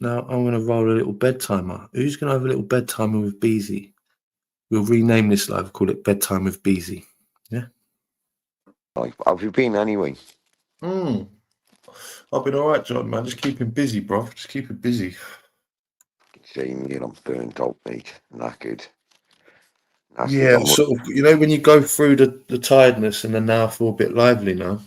Now I'm going to roll a little bedtimer. Who's going to have a little bedtimer with Beasy? We'll rename this live, call it Bedtime with Beasy. Yeah? Like, have you been anyway? I've been alright, John, man. Just keeping busy, bro. Just keep it busy. Same here, I'm burnt out, mate. Knackered. Yeah, sort of. You know, when you go through the tiredness and then now I feel a bit lively now.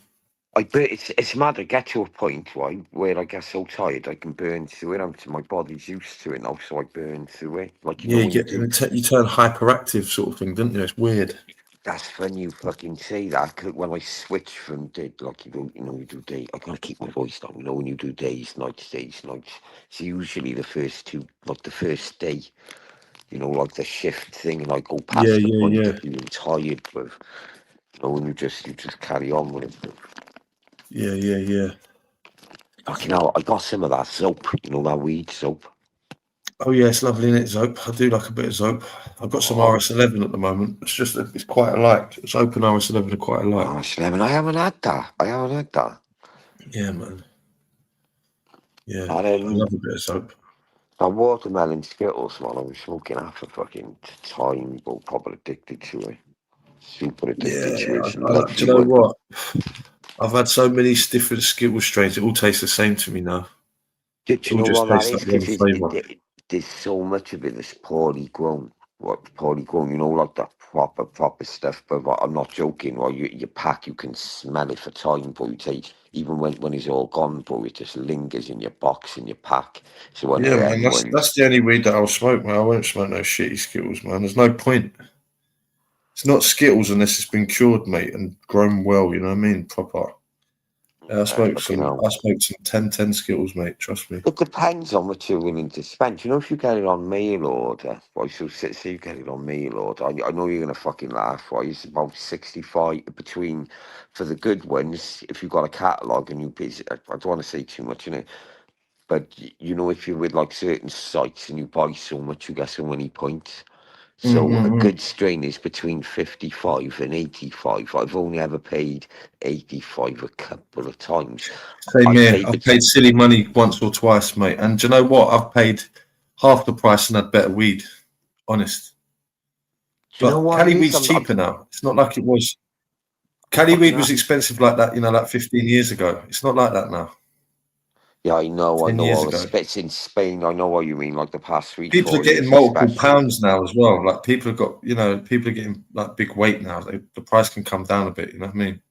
But it's mad. I get to a point, right, where I get so tired I can burn through it. My body's used to it now, so I burn through it. Like you know, You turn hyperactive, sort of thing, don't you? It's weird. That's when you fucking say that. 'Cause when I switch from day, like you do day. I gotta keep my voice down. You know, when you do days, nights. It's usually the first two, like the first day. You know, like the shift thing, and I go past the point of being tired. But you know, when you just carry on with it. Yeah. Fucking hell, I got some of that soap. You know, that weed soap. Oh yeah, it's lovely, isn't it, Zope? I do like a bit of Zope. I've got some RS11 at the moment. It's just it's quite a light. It's open RS11 are quite a light. RS11, I haven't had that. Yeah, man. Yeah, I love a bit of Zope. That watermelon Skittles, man, I was smoking half a fucking time, but probably addicted to it. Super addicted to it. Do you know what? I've had so many different Skittles strains. It all tastes the same to me now. Do you know what that is? Because there's so much of it that's poorly grown. You know, like that proper stuff. But I'm not joking. Well, your pack, you can smell it for time, bro. You take, even when it's all gone, bro, it just lingers in your box, in your pack. So when man, that's the only weed that I'll smoke, man. I won't smoke no shitty Skittles, man. There's no point. It's not Skittles unless it's been cured, mate, and grown well. You know what I mean? Proper. I smoked some 10 Skittles, mate. Trust me. It depends on what you're willing to spend. You know, if you get it on mail order, right? So say you get it on mail order. I know you're gonna fucking laugh, right? It's about 65 between for the good ones. If you've got a catalogue and you pay, I don't want to say too much, you know. But you know, if you're with like certain sites and you buy so much, you get so many points. So a good strain is between 55 and 85. I've only ever paid 85 a couple of times. Same here. I've paid silly money once or twice, mate. And do you know what? I've paid half the price and had better weed. Honest. But Cali weed's cheaper now. It's not like it was. Cali weed was expensive like that, you know, like 15 years ago. It's not like that now. Yeah, I know. It's in Spain. I know what you mean. Like the past 3-4 years. People are getting multiple pounds now as well. Like people have got, you know, people are getting like big weight now. The price can come down a bit. You know what I mean?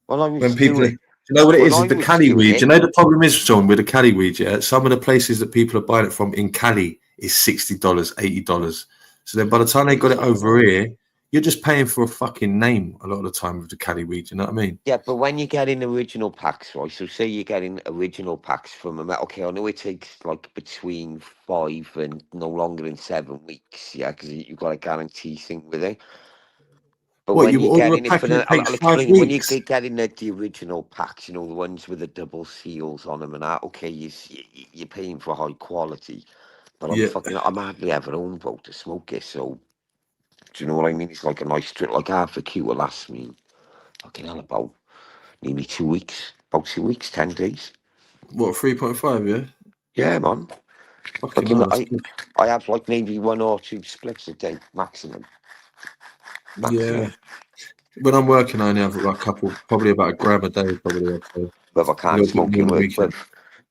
Well, when people, you know what it is? The Cali weed. You know the problem is, John, with the Cali weed. Yeah, some of the places that people are buying it from in Cali is $60, $80. So then by the time they got it over here, you're just paying for a fucking name a lot of the time with the Cali weed. You know what I mean? Yeah, but when you get in original packs, right? So say you're getting original packs from a okay, I know it takes like between 5 and no longer than 7 weeks. Yeah, because you've got a guarantee thing with it. But what, when you order a pack and it takes 5 weeks? When you get in the original packs, you know, the ones with the double seals on them and that, okay, you're paying for high quality. But I'm hardly ever home, bro, to smoke it. So, do you know what I mean? It's like a nice trip. Like half a key will last me, fucking hell, about nearly 2 weeks. About 2 weeks, 10 days. What, 3.5, yeah? Yeah, man. I have like maybe 1 or 2 splits a day, maximum. Yeah. When I'm working, I only have like a couple, probably about a gram a day, probably. I'd say. But if I can't smoke in work,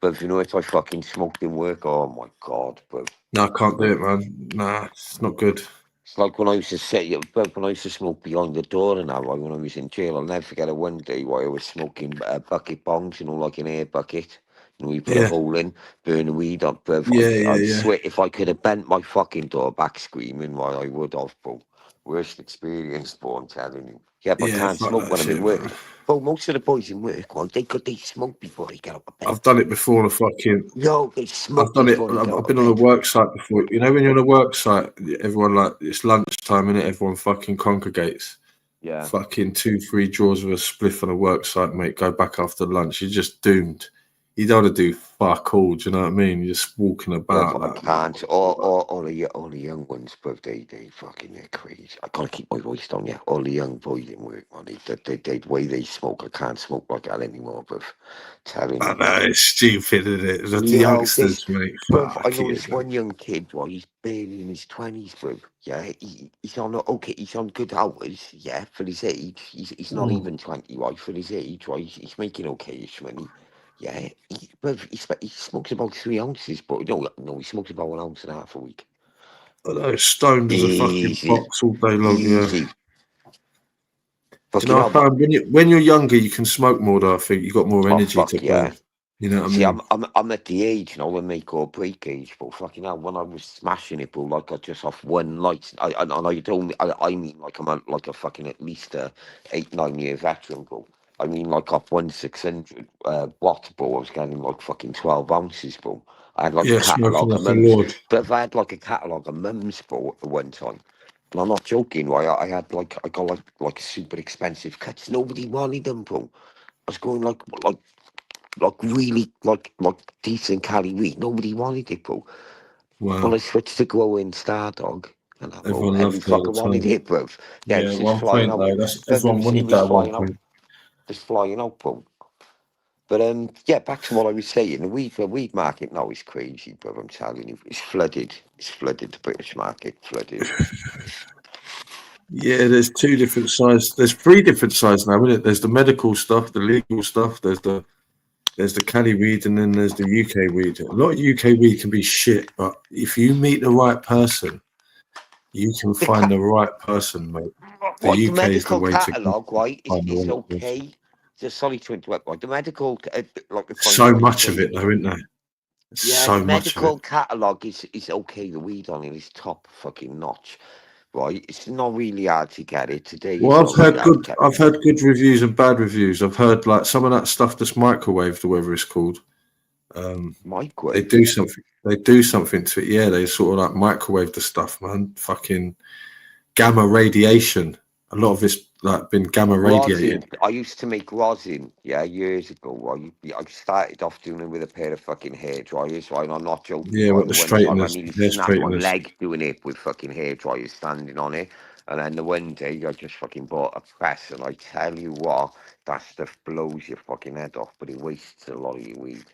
but you know, if I fucking smoked in work, oh my God, bro. No, I can't do it, man. Nah, it's not good. It's like when I used to smoke behind the door and that, right, when I was in jail. I'll never forget it one day while I was smoking bucket bongs, you know, like an air bucket. You know, you put a hole in, burn the weed up, bruv. I'd swear if I could have bent my fucking door back screaming, well, I would have, bro. Worst experience, bro, I'm telling you. Yeah, but I can't smoke when I'm in work. But most of the boys in work, well, they smoke before they get up a bed. I've done it before on a fucking... Yo, they smoke. I've done it. I've been on a work site before. You know when you're on a work site, everyone like, it's lunchtime and everyone fucking congregates. Yeah. Fucking 2-3 draws of a spliff on a work site, mate. Go back after lunch. You're just doomed. you don't want to do fuck all. Do you know what I mean? You're just walking about. I can't. All the young ones, but they fucking they're crazy. I gotta keep my voice down. Yeah, all the young boys in work, man. They way they smoke. I can't smoke like that anymore. But telling I you, know it's stupid, isn't it? The yo, youngsters, mate. bruv, I Fuck know it, this man. one young kid. Right, he's barely in his 20s, bruv. Yeah, he's on okay. He's on good hours. Yeah, for his age, he's not even 20. Right, for his age, right, he's making okay-ish money. Yeah, he smokes about 3 ounces, but no, he smokes about 1.5 ounces a week. I know, stoned as a fucking Easy, box all day long. Yeah. easy. Do you know, I found when you're younger, you can smoke more. Though I think you got more energy to burn. You know what I mean? I'm at the age, the make or break age, but fucking hell, when I was smashing it, bro, like I just off one night, I mean like I'm like a fucking at least a 8-9 year veteran, bro. I mean like off 1/600 watt, bro. I was getting like fucking 12 ounces, bro. I had like a smoking catalogue of like a mums, lord. but if I had like a catalogue of mums, bro, at one time. And I'm not joking, right? I got like super expensive cuts. Nobody wanted them, bro. I was going like really like decent Cali weed. Nobody wanted it, bro. Wow. When I switched to growing Star Dog, and Everyone every loved it all fucker the wanted time. it, bro. Yeah, Yeah, it's at just one flying point out. though, everyone wanted that at one point. Just flying out, bro. But yeah, back to what I was saying. The weed market now is crazy, bro. I'm telling you, it's flooded. It's flooded. The British market flooded. Yeah, there's two different sides. There's three different sides now, isn't it? There's the medical stuff, the legal stuff. There's the Cali weed, and then there's the UK weed. A lot of UK weed can be shit, but if you meet the right person, you can find the right person, mate. The Right, the UK is the medical way to catalogue, right, find the is right person. okay. Just sorry to interrupt, right? The medical, like the point So what I was much of it, saying. though, isn't there? Yeah, the So much of it. medical catalogue is okay. The weed on it is top fucking notch, right? It's not really hard to get it today. It's Well, not really hard to get. I've heard good reviews and bad reviews. I've heard like some of that stuff that's microwaved, or whatever it's called. They Microwave. do something. They do something to it. Yeah, they sort of like microwave the stuff, man. Fucking gamma radiation. A lot of it's like been gamma radiated. Rosin. I used to make rosin, yeah, years ago. Right? I started off doing it with a pair of fucking hair dryers, right? I'm not joking, Yeah, right? what The the one time I straighteners, nearly hair snapped my straighteners. leg doing it with fucking hair dryers standing on it. And then the one day I just fucking bought a press, and I tell you what, that stuff blows your fucking head off, but it wastes a lot of your weed.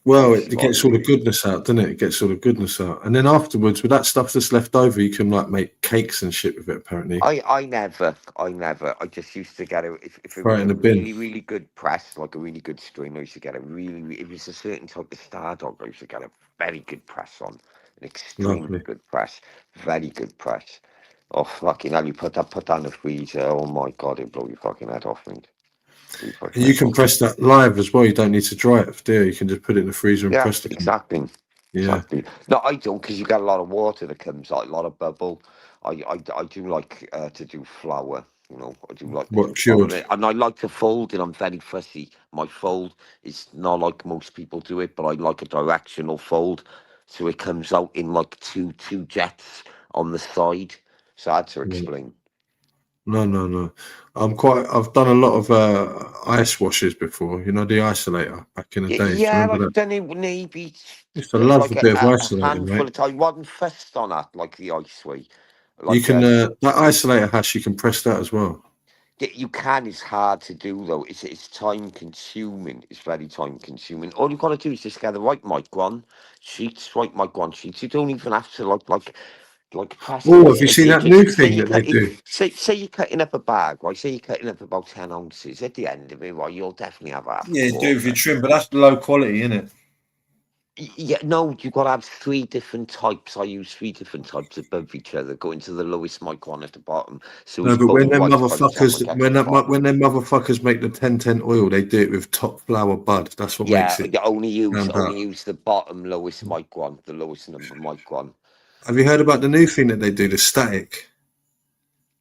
Well, Wastes it a lot of gets your all the weed. goodness out, doesn't it? It gets all the goodness out, and then afterwards, with that stuff that's left over, you can like make cakes and shit with it. Apparently, I just used to get if it throw it was in a the bin. really, really good press, like a really good strain, I used to get a if it was a certain type of Star Dog, I used to get a very good press on, an extremely Lovely. good press, very good press. Oh fucking hell, you put that in the freezer, oh my god, it blow your fucking head off, mate. Blow your fucking And you head can off. press that live as well. You don't need to dry it, do you? You can just put it in the freezer and Yeah, press the can. exactly. Yeah. Exactly. No, I don't, because you get a lot of water that comes out, a lot of bubble. I do like to do flour. I do like to do What flour, cured? and I like to fold it. I'm very fussy. My fold is not like most people do it, but I like a directional fold, so it comes out in like two jets on the side. So I had to Yeah. explain. No. I've done a lot of ice washes before. You know the isolator back in the days. Do you Yeah, remember I've that? done it maybe Used to love like a bit of a isolating, handful mate. of times. I wasn't fussed on that like the ice way. You Like can that isolator hash. You can press that as well. You can. It's hard to do though. It's time consuming. It's very time consuming. All you've got to do is just get the right mic on sheets, right mic on sheets. You don't even have to like press Oh, it. have you seen You that new just say thing you're that they cutting. do? Say you're cutting up a bag, right? Say you're cutting up about 10 ounces. At the end of it, right, you'll definitely have half a Yeah, do it with your quarter. trim, but that's low quality, isn't it? Yeah, no, you've got to have three different types. I use three different types above each other, going to the lowest mic one at the bottom. So No, it's but when both them right by the time I motherfuckers get to the bottom. when them motherfuckers make the 1010 oil, they do it with top flower bud. That's what Yeah, makes it you stand only out. use the bottom lowest mic one, the lowest number mic one. Have you heard about the new thing that they do, the static?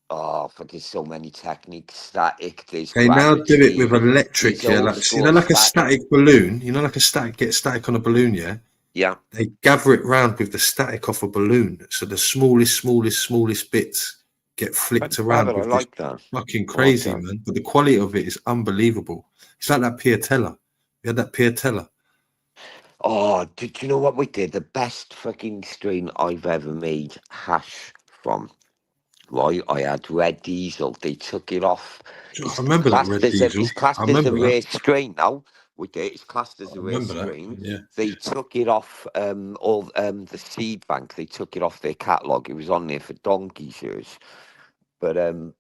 Oh, but there's so many techniques. Static, there's They now do it with gravity, electric, there's yeah. old Like, school like a static. static balloon. You know, like a static get static on a balloon, yeah. Yeah, They gather it round with the static off a balloon, so the smallest bits get that's flicked around clever. I with this like that. fucking I like crazy, that. man. But the quality of it is unbelievable. It's like that Piatella. You had that Piatella. Oh, did you know what we did? The best fucking strain I've ever made hash from. Right, I had red diesel. They took it off. I remember that red diesel. It's I classed as a remember that. rare strain now. With it, it's classed as I a rare remember that. strain. Yeah. They took it off all the seed bank. They took it off their catalogue. It was on there for donkey's years. But I'm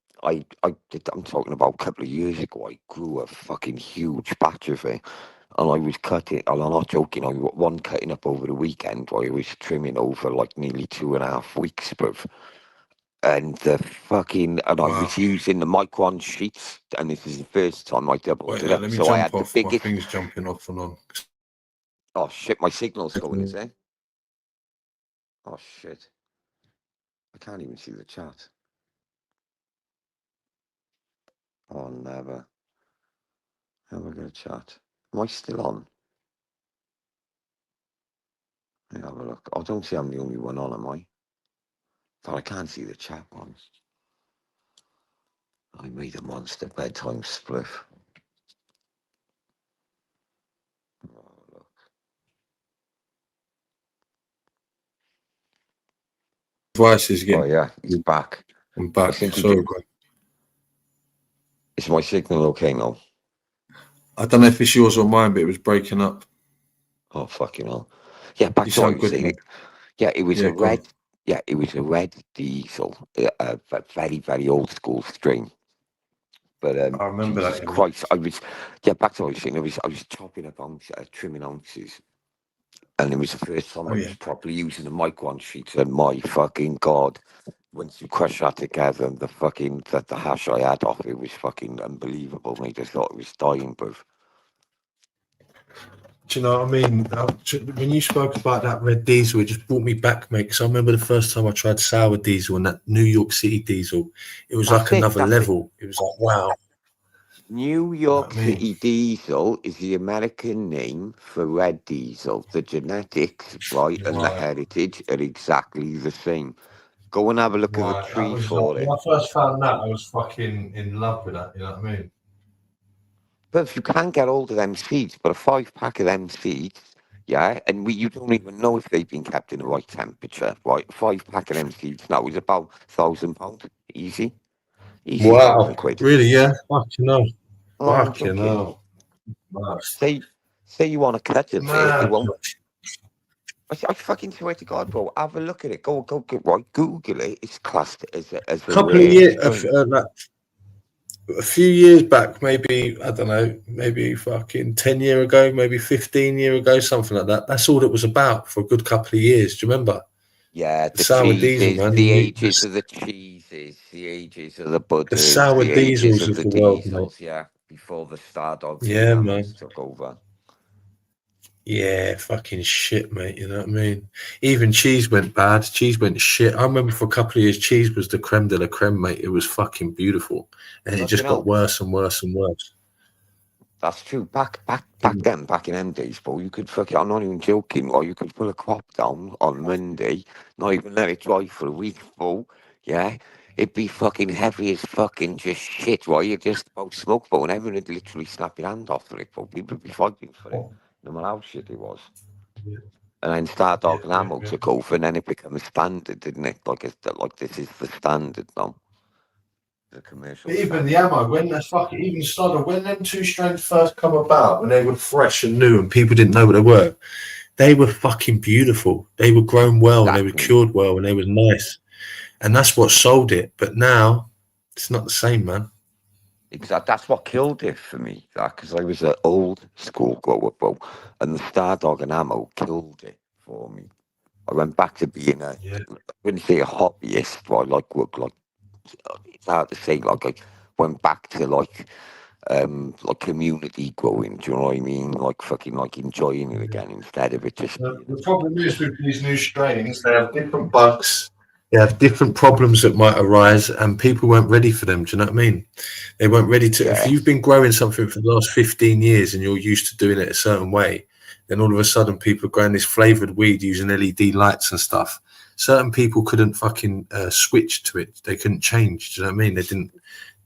talking about a couple of years ago. I grew a fucking huge batch of it, and I was cutting. And I'm not joking. I got one cutting up over the weekend. I was trimming over like nearly 2.5 weeks, bruv. And I Wow. was using the micron sheets, and this is the first time I doubled Wait, it up. let me So I jump had the off. My biggest. thing's jumping off and on. Oh shit! My signal's going. Is it? Oh shit! I can't even see the chat. Oh never. How am I going to chat? Am I still on? Let me have a look. I don't see I'm the only one on, am I? But I can't see the chat one. I made a monster bedtime spliff. Oh, look. Device is Oh getting. yeah, he's back. I'm I back. think he Sorry, did. bro. Is my signal okay now? I don't know if it's yours or mine, but it was breaking up. Oh fucking hell. Yeah, back You to what I sound was good, saying. man. Yeah, it was Yeah, a go on. red. Yeah, it was a red diesel, a very very old school strain. But I remember Jesus that. Yeah. Christ, I was yeah. Back to what I was saying. I was chopping up trimming ounces, and it was the first time Oh I yeah. was properly using the micron sheets. And my fucking god, once you crush that together, and the hash I had off it was fucking unbelievable. Mate, I thought it was dying, bruv. Do you know what I mean? When you spoke about that red diesel, it just brought me back, mate. Because I remember the first time I tried sour diesel and that New York City diesel, it was like That's it. another That's it. level. It was like, wow. New You know what York I mean? City Diesel is the American name for red diesel. The genetics, right, and the Right. heritage are exactly the same. Go and have a look at the Right. That tree was like, for when it. I first found that, I was fucking in love with that. You know what I mean? But if you can't get hold of them seeds, but a 5 pack of them seeds, yeah, and you don't even know if they've been kept in the right temperature, right? A 5 pack of them seeds now is about £1,000. Easy. Easy Wow. £1,000. Really? Yeah. Fucking hell. Oh, I'm Fucking joking. hell. Wow. Say, say you want a cut of it, it Mad. won't. I fucking swear to God, bro. Have a look at it. Go, right. Google it. It's classed as a Couple of rare years, strain. like a few years back, maybe, I don't know, maybe fucking 10 year ago, maybe 15 year ago, something like that. That's all it was about for a good couple of years. Do you remember? Yeah, The the sour diesel, cheeses, man. the ages of the cheeses, the ages of the The butters, sour the ages diesels of of the the world, mate. diesels. Yeah, before the Star Dogs and the Yeah, Animals man. took over. Yeah, fucking shit, mate. You know what I mean? Even cheese went bad. Cheese went shit. I remember for a couple of years, cheese was the creme de la creme, mate. It was fucking beautiful. And it Fucking just got hell. worse and worse and worse. That's true. Back in them days, bro, you could fuck it. I'm not even joking. Or you could pull a crop down on Monday, not even let it dry for a week, bro. Yeah, it'd be fucking heavy as fucking just shit. Right, you just about smoke, bro, and everyone would literally snap your hand off for it, bro. People would be fighting for it, no matter how shit it was. Yeah, And then Star yeah, Dog and yeah, Ammo yeah. took over, and then it became a standard, didn't it? Like this is the standard now, the commercial But even the standard. ammo, when that's fucking even started, when them two strains first come about, when they were fresh and new and people didn't know what they were fucking beautiful. They were grown well and they were Exactly. cured well and they were nice. And that's what sold it. But now it's not the same, man. Exactly. That's what killed it for me. That because I was an old school grower, bro, and the Star Dog and Ammo killed it for me. I went back to being a, Yeah. I wouldn't say a hobbyist, but I like work like it's hard to say. Like I went back to like community growing. Do you know what I mean? Like fucking like enjoying it again instead of it just being The a problem fucking. is with these new strains, they have different bugs. They have different problems that might arise, and people weren't ready for them. Do you know what I mean? They weren't ready to. If Yeah, you've been growing something for the last 15 years and you're used to doing it a certain way, then all of a sudden people are growing this flavored weed using LED lights and stuff. Certain people couldn't fucking switch to it. They couldn't change. Do you know what I mean?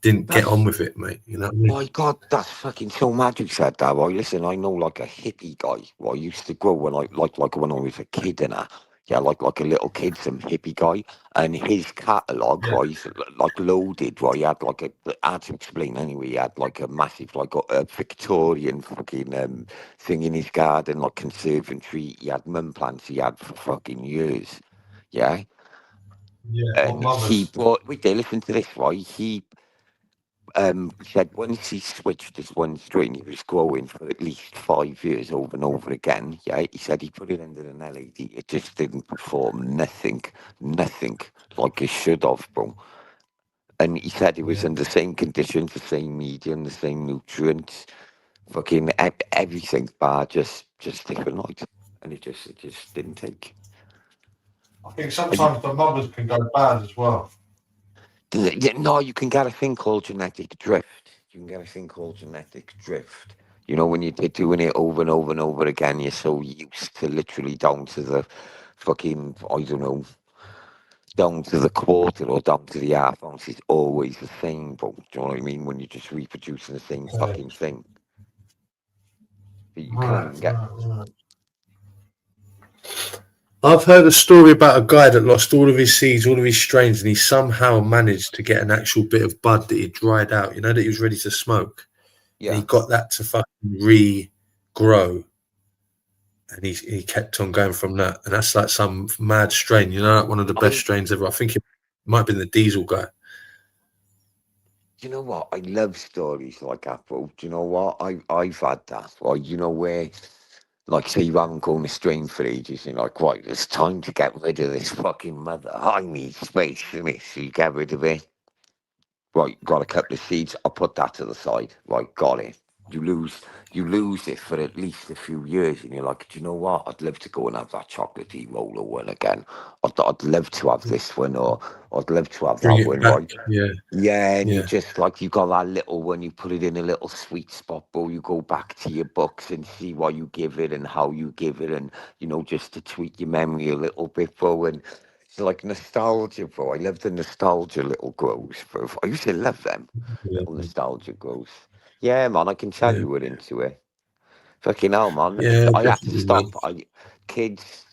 didn't get on with it, mate. You know what I mean? My God, that's fucking so mad you said that, right? Listen, I know like a hippie guy, right? I used to grow when I like when I was a kid and yeah, like a little kid, some hippie guy, and his catalogue, Yeah. right, like loaded, right? He had like I had to explain anyway. He had like a massive, like a Victorian fucking thing in his garden, like conservatory. He had mum plants he had for fucking years, yeah. Yeah. My And he mother's. brought. Wait, there, listen to this, right? He said once he switched his one string, he was growing for at least 5 years over and over again. Yeah, he said he put it under an LED. It just didn't perform nothing like it should have, bro. And he said it was Yeah. in the same conditions, the same medium, the same nutrients, fucking everything bad, just different light. And it just didn't take. I think And you, sometimes the mothers can go bad as well. no, you can get a thing called genetic drift. You can get a thing called genetic drift. You know, when you're doing it over and over and over again, you're so used to literally down to the fucking, I don't know, down to the quarter or down to the half ounce. It's always the same, bro. Do you know what I mean? When you're just reproducing the same Yeah. fucking thing. But you can't Right, even get. right. I've heard a story about a guy that lost all of his seeds, all of his strains, and he somehow managed to get an actual bit of bud that he dried out, you know, that he was ready to smoke. And he Yeah. got that to fucking regrow. And he kept on going from that. And that's like some mad strain, you know, like one of the best strains ever. I think it might have been the Diesel guy. You know what? I love stories like that, bro. Do you know what? I've had that. Right? You know where, like, say you haven't gone astray for ages, and you're like, right, it's time to get rid of this fucking mother. I need space in it, so you get rid of it. Right, got a couple of seeds. I'll put that to the side. Right, got it. You lose it for at least a few years, and you're like, do you know what? I'd love to go and have that chocolatey roller one again. I'd love to have this one, or I'd love to have Bring that it one, back. right? Yeah. Yeah, and you Yeah. just like you got that little one, you put it in a little sweet spot, bro. You go back to your books and see what you give it and how you give it, and just to tweak your memory a little bit, bro. And it's like nostalgia, bro. I love the nostalgia little grows, bro. I used to love them little Yeah. nostalgia grows. Yeah, man, I can tell Yeah. you were into it. Fucking hell, man. Yeah, I had to definitely, man. stop. Kids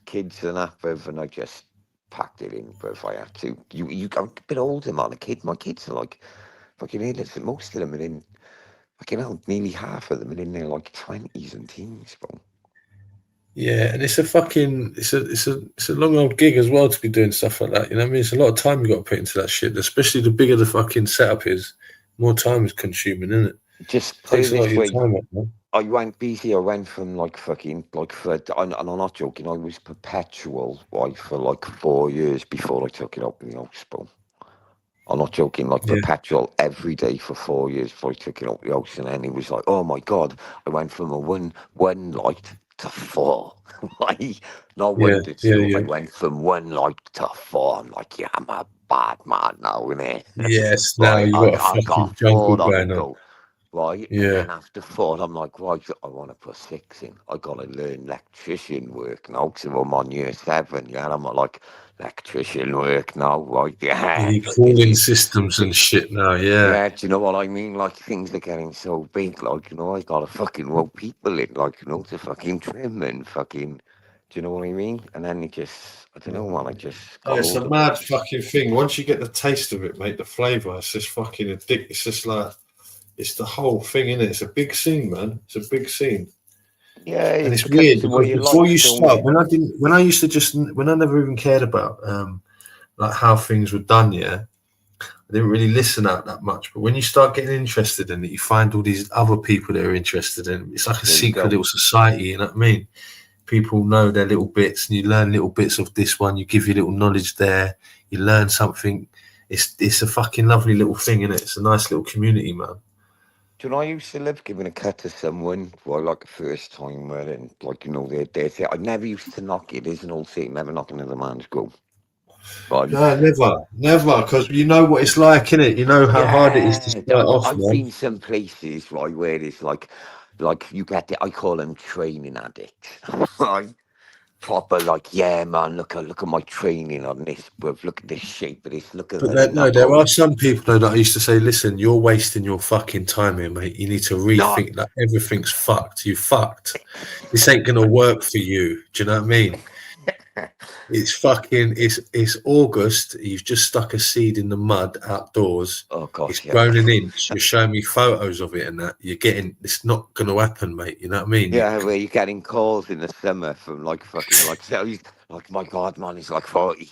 and that, bruv, and I just packed it in, bruv. I had to. I'm a bit older, man. My kids are like fucking listen, most of them are in fucking hell, nearly half of them are in their like 20s and teens, bro. Yeah, and it's a long old gig as well to be doing stuff like that. You know what I mean? It's a lot of time you got to put into that shit. Especially the bigger the fucking setup is, more time is consuming, isn't it? Just put it Takes a lot of this your way. time up, man. I went busy. I went from like fucking like and I'm not joking. I was perpetual right for like 4 years before I took it up in the house, bro. I'm not joking, like Yeah, perpetual every day for 4 years before I took it out the house. And then he was like, oh my God, I went from a one light to four. Like, not yeah, one to yeah, two. I yeah. went from one light to four. I'm like, yeah, I'm a bad man now, innit? Yes, now Right, you I, got a I fucking got jungle four on the going on. go. Right, and Yeah, then after four, I'm like, right, I want to put six in. I got to learn electrician work now because I'm on year 7. Yeah, and I'm like, electrician work now, right? you Yeah, need fucking cooling thing. systems and shit now. Yeah, Yeah, do you know what I mean? Like, things are getting so big, like, I gotta fucking rope people in, like, to fucking trim and fucking, do you know what I mean? And then it just, I don't know, man, I just yeah. got It's hold a of it. mad fucking thing. Once you get the taste of it, mate, the flavour, it's just fucking addictive. It's just like it's the whole thing, innit? It's a big scene, man. It's a big scene. Yeah, And it it's becomes weird the way because of before you life, don't start, it? when I never even cared about like how things were done, yeah, I didn't really listen out that much. But when you start getting interested in it, you find all these other people that are interested in it. It's like a There you secret go. little society, you know what I mean? People know their little bits, and you learn little bits of this one. You give your little knowledge there. You learn something. It's a fucking lovely little thing, isn't it? It's a nice little community, man. Do you know, I used to love giving a cut to someone, well, like a first timer, and like, they're say, I never used to knock it. There's an old saying, never knock another man's go. Right? No, never, because you know what it's like, innit? You know how hard it is to Yeah, start off, I've man. been some places, right, where it's like you get it. I call them training addicts, right? proper like, yeah, man, look at my training on this, bruv. Look at this shape of this. Look at But that. no, there are some people though that I used to say, listen, you're wasting your fucking time here, mate. You need to No, rethink that everything's fucked. You fucked. This ain't gonna work for you. Do you know what I mean? It's fucking. It's August. You've just stuck a seed in the mud outdoors. oh god, It's yeah. grown an inch. You're showing me photos of it and that. You're getting. It's not gonna happen, mate. You know what I mean? Yeah, where you're getting calls in the summer from like fucking like, so he's like, my god, man, he's like 40.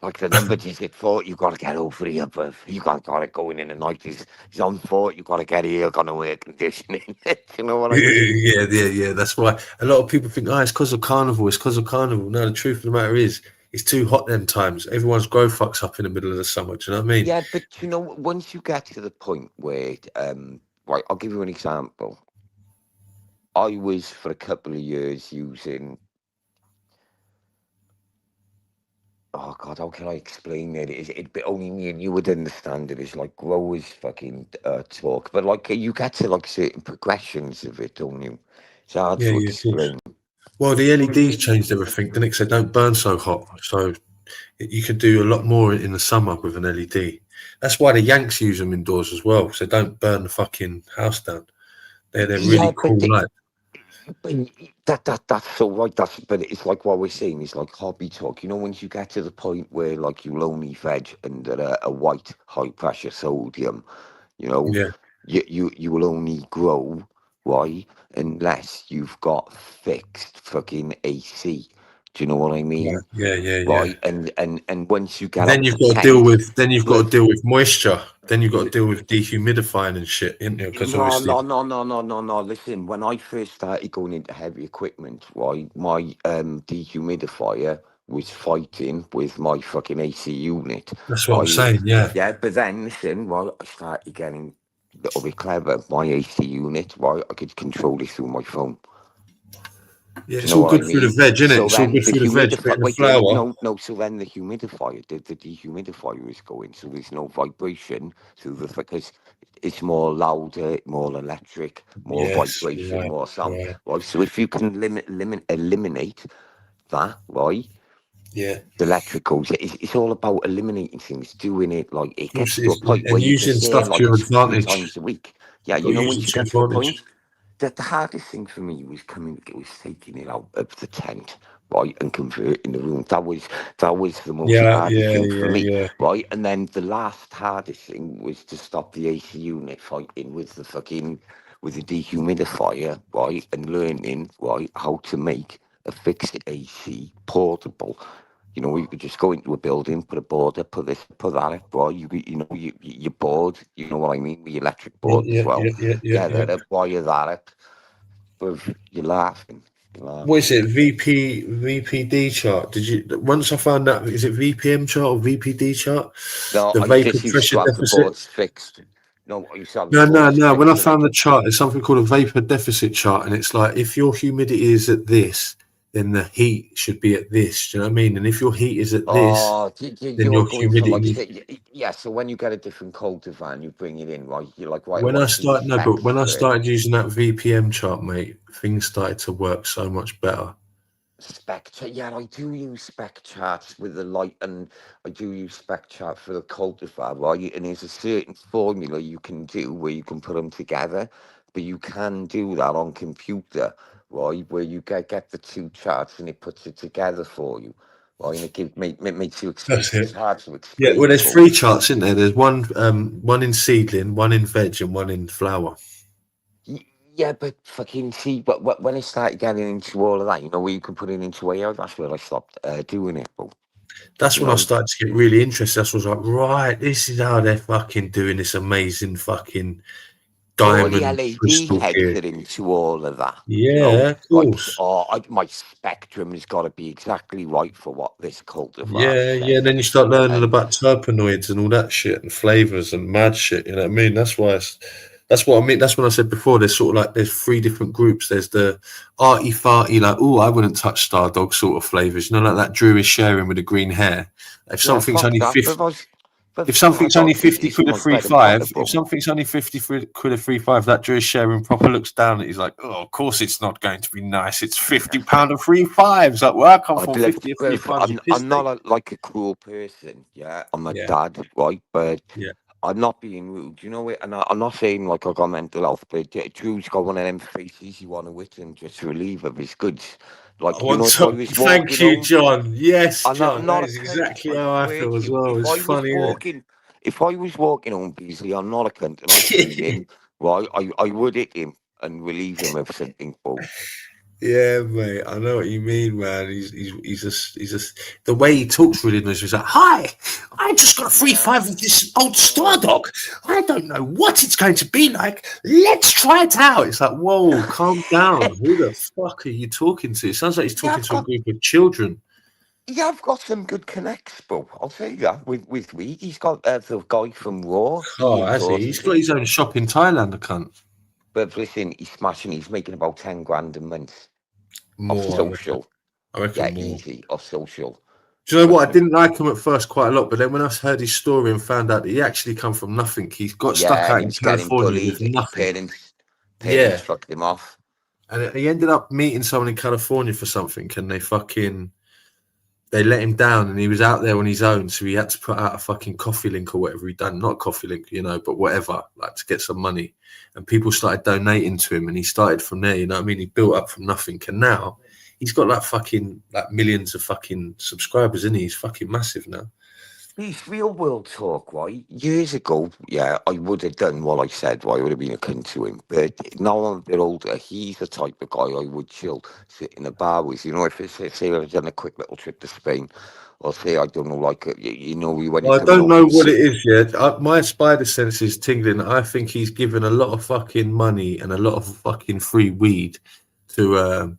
Like the number just hit 40, you gotta get over here, bruv. You got it going in the night. He's on 40, you gotta get here, gonna air conditioning. You know what I mean? Yeah. That's why a lot of people think, oh, it's because of carnival. It's because of carnival. No, the truth of the matter is, it's too hot them times. Everyone's grow fucks up in the middle of the summer. Do you know what I mean? Yeah, but you know, once you get to the point where, right, I'll give you an example. I was for a couple of years using, oh god, how can I explain it? It only me and you would understand it. It's like growers fucking talk, but like you get to like certain progressions of it, don't you? It's hard Yeah, to of course. explain. Well, the LEDs changed everything, didn't it? 'Cause they don't burn so hot. So you can do a lot more in the summer with an LED. That's why the Yanks use them indoors as well, because they don't burn the fucking house down. They're really Yeah, cool light. but that's so right. But it's like what we're saying. It's like hobby talk. You know, once you get to the point where like you'll only veg under a white high pressure sodium, you know, Yeah, you will only grow, right, unless you've got fixed fucking AC. Do you know what I mean? yeah. Right, and once you get Then out you've the got to deal tent, with look, moisture. Then you've got to deal with dehumidifying and shit, isn't it? Because no, obviously, no, no, no, no, no, no. Listen, when I first started going into heavy equipment, right, my dehumidifier was fighting with my fucking AC unit, that's what I'm right? saying. Yeah, Yeah, but then listen, well, I started getting a little bit clever. My AC unit, right, I could control it through my phone. yeah. Do you It's know all what I good through the mean? veg, isn't it? So It's all then good the through the veg, but humidifier, in the wait, yeah, flour, no. So then the humidifier, the dehumidifier is going, so there's no vibration through the because it's more louder, more electric, more yes, vibration, more sound. right, Right. So if you can eliminate that, right? yeah. The electricals, it's all about eliminating things, doing it like it gets to a It's, point where and you're using just there stuff to like your two advantage. times a week. Yeah, Got you to know, use it once you to your get to a advantage. point that the hardest thing for me was taking it out of the tent, right, and converting the room. That was the most hardest thing for me, Yeah. right. And then the last hardest thing was to stop the AC unit fighting with the dehumidifier, right, and learning right how to make a fixed AC portable. You know, you could just go into a building, put a board up, put this, put that up, right? You're bored, you know what I mean, with your electric board as well. Get Yeah. that up, wire that up. But you're laughing. You're What is laughing. it? VPD chart? Did you once I found out? Is it VPM chart or VPD chart? No, The I vapor just used pressure to have the deficit. boards fixed. No, I used to have the No, boards no. When I fixed and found the chart, there's something called a vapor deficit chart, and it's like if your humidity is at this, then the heat should be at this. Do you know what I mean? And if your heat is at this, oh, then you're your going for like, humidity. yeah, so when you get a different cultivar and you bring it in, right, you're like, right, I When want I to see the start, no, but specs when I for it. started using that VPM chart, mate, things started to work so much better. Spec chart, yeah, I do use spec charts with the light, and I do use spec chart for the cultivar, right? And there's a certain formula you can do where you can put them together, but you can do that on computer, right? Where you get the two charts and it puts it together for you, right? And makes you That's it. it's hard to Yeah, well, explain, there's but three charts in there. There's one in seedling, one in veg, and one in flower. yeah, but fucking see, but when I started getting into all of that, you know, where you can put it into AI, that's where I stopped doing it, but That's you when I know. started to get really interested. That's when I was like, right, this is how they're fucking doing this amazing fucking All the diamond LED crystal heads gear. are into all of that, you know. Yeah, of Like, course. my spectrum has got to be exactly right for what this cultivar Yeah. says. Then you start learning And about terpenoids and all that shit and flavors and mad shit. You know what I mean? That's what I mean. That's what I said before. There's sort of like there's three different groups. There's the arty farty, like, oh, I wouldn't touch Stardog sort of flavors. You know, like that Drew is sharing with the green hair. If yeah, something's fuck only that. 50, If something's only 50 quid a free five, if something's only 50 quid a free five, that Drew's sharing proper looks down. He's like, oh, of course it's not going to be nice. It's £50 a free fives. Like, where I come from, 50 a free fives. I'm not like a cruel person. Yeah, I'm a dad, right? But I'm not being rude. You know it, and I'm not saying like I got mental health, but Drew's got one of them faces you want to wit him just to relieve of his goods. Like, you know, if I was thank you, home, John. Yes, I'm John. not That is a cunt, exactly how I feel as well. It's funny, if I was walking home, Beasy, I'm not a cunt, and I see him, right? I would hit him and relieve him of something, bro. Yeah, mate, I know what you mean, man. He's just the way he talks really nice. He's like, "Hi, I just got a free five of this old Star Dog. I don't know what it's going to be like. Let's try it out." It's like, whoa, calm down. Who the fuck are you talking to? It sounds like he's talking to a group of children. Yeah, I've got some good connects, bro. I'll tell you that. With weed, he's got the guy from Raw. Oh, has he? He's got his own shop in Thailand, I can't. But listen, he's smashing. He's making about 10 grand a month. More off social. I reckon more. Easy off social. Do you know what? I didn't like him at first quite a lot, but then when I heard his story and found out that he actually come from nothing, he got stuck out in California with nothing. Parents fucked him off. And he ended up meeting someone in California for something, and they let him down, and he was out there on his own, so he had to put out a fucking coffee link or whatever he done. Not coffee link, but whatever, like to get some money. And people started donating to him, and he started from there, you know what I mean? He built up from nothing, and now he's got like millions of fucking subscribers, isn't he? He's fucking massive now. He's real world talk, right? Years ago, I would have done what I said, I would have been a cunt to him. But now I'm a bit older, he's the type of guy I would chill, sit in a bar with. You know, if say I've done a quick little trip to Spain, or say, I don't know, like, we went. Well, I don't know what it is yet. My spider sense is tingling. I think he's given a lot of fucking money and a lot of fucking free weed to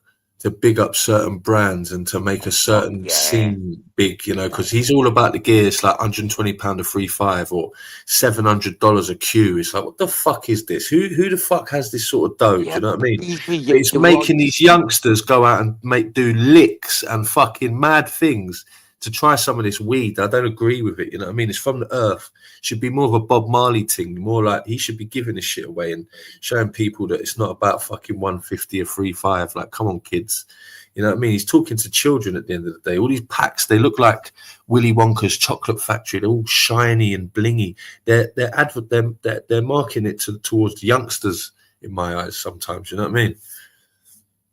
big up certain brands and to make a certain scene big, because he's all about the gear. It's like £120 a free five or $700 a queue. It's like, what the fuck is this? Who the fuck has this sort of dough? Do you know what I mean? It's making these youngsters go out and do licks and fucking mad things to try some of this weed. I don't agree with it, you know what I mean? It's from the earth. It should be more of a Bob Marley thing, more like he should be giving this shit away and showing people that it's not about fucking $150 a free five. Like, come on, kids. You know what I mean? He's talking to children at the end of the day. All these packs, they look like Willy Wonka's chocolate factory. They're all shiny and blingy. They're marketing it towards youngsters in my eyes sometimes, you know what I mean?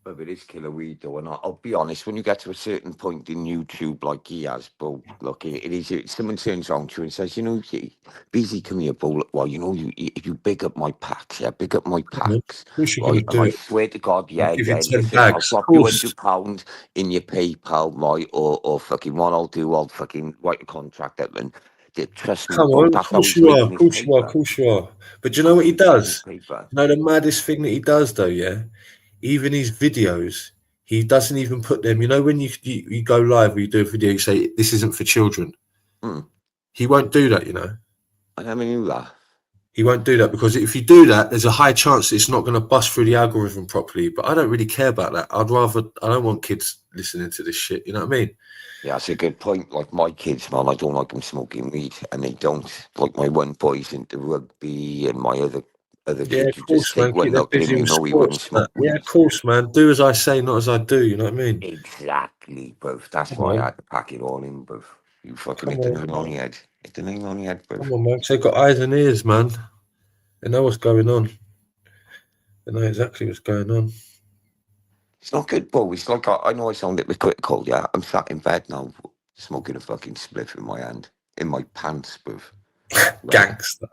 But it is killer weed, though, and I'll be honest, when you get to a certain point in YouTube, like he has, bro, look, it is. Someone turns around to you and says, Beasy, come here, bro. Well, if you big up my packs, big up my packs. Right? And I swear to God, listen, I'll drop you £100 in your PayPal, right? Or fucking what I'll do, I'll fucking write a contract out and trust me. Come on, of course you are, of course you are. But do you know what he does? The maddest thing that he does, though, even his videos, he doesn't even put them. When you go live or you do a video, you say, this isn't for children. He won't do that, I never knew that. He won't do that because if you do that, there's a high chance it's not going to bust through the algorithm properly. But I don't really care about that. I don't want kids listening to this shit. You know what I mean? Yeah, that's a good point. Like my kids, man, I don't like them smoking weed, and they don't. Like my one boy's into rugby, and my other kids, of course, man. Keep them busy with sports. Yeah, of course, man. Do as I say, not as I do. You know what I mean? Exactly, bruv. That's why I had to pack it all in, bruv. You fucking hit the nail on the head. Hit the nail on the head, bruv. Come on, man. They've got eyes and ears, man. They know what's going on. They know exactly what's going on. It's not good, bro. It's like, I know I sound a bit critical, I'm sat in bed now, smoking a fucking spliff in my hand, in my pants, bruv. Gangster.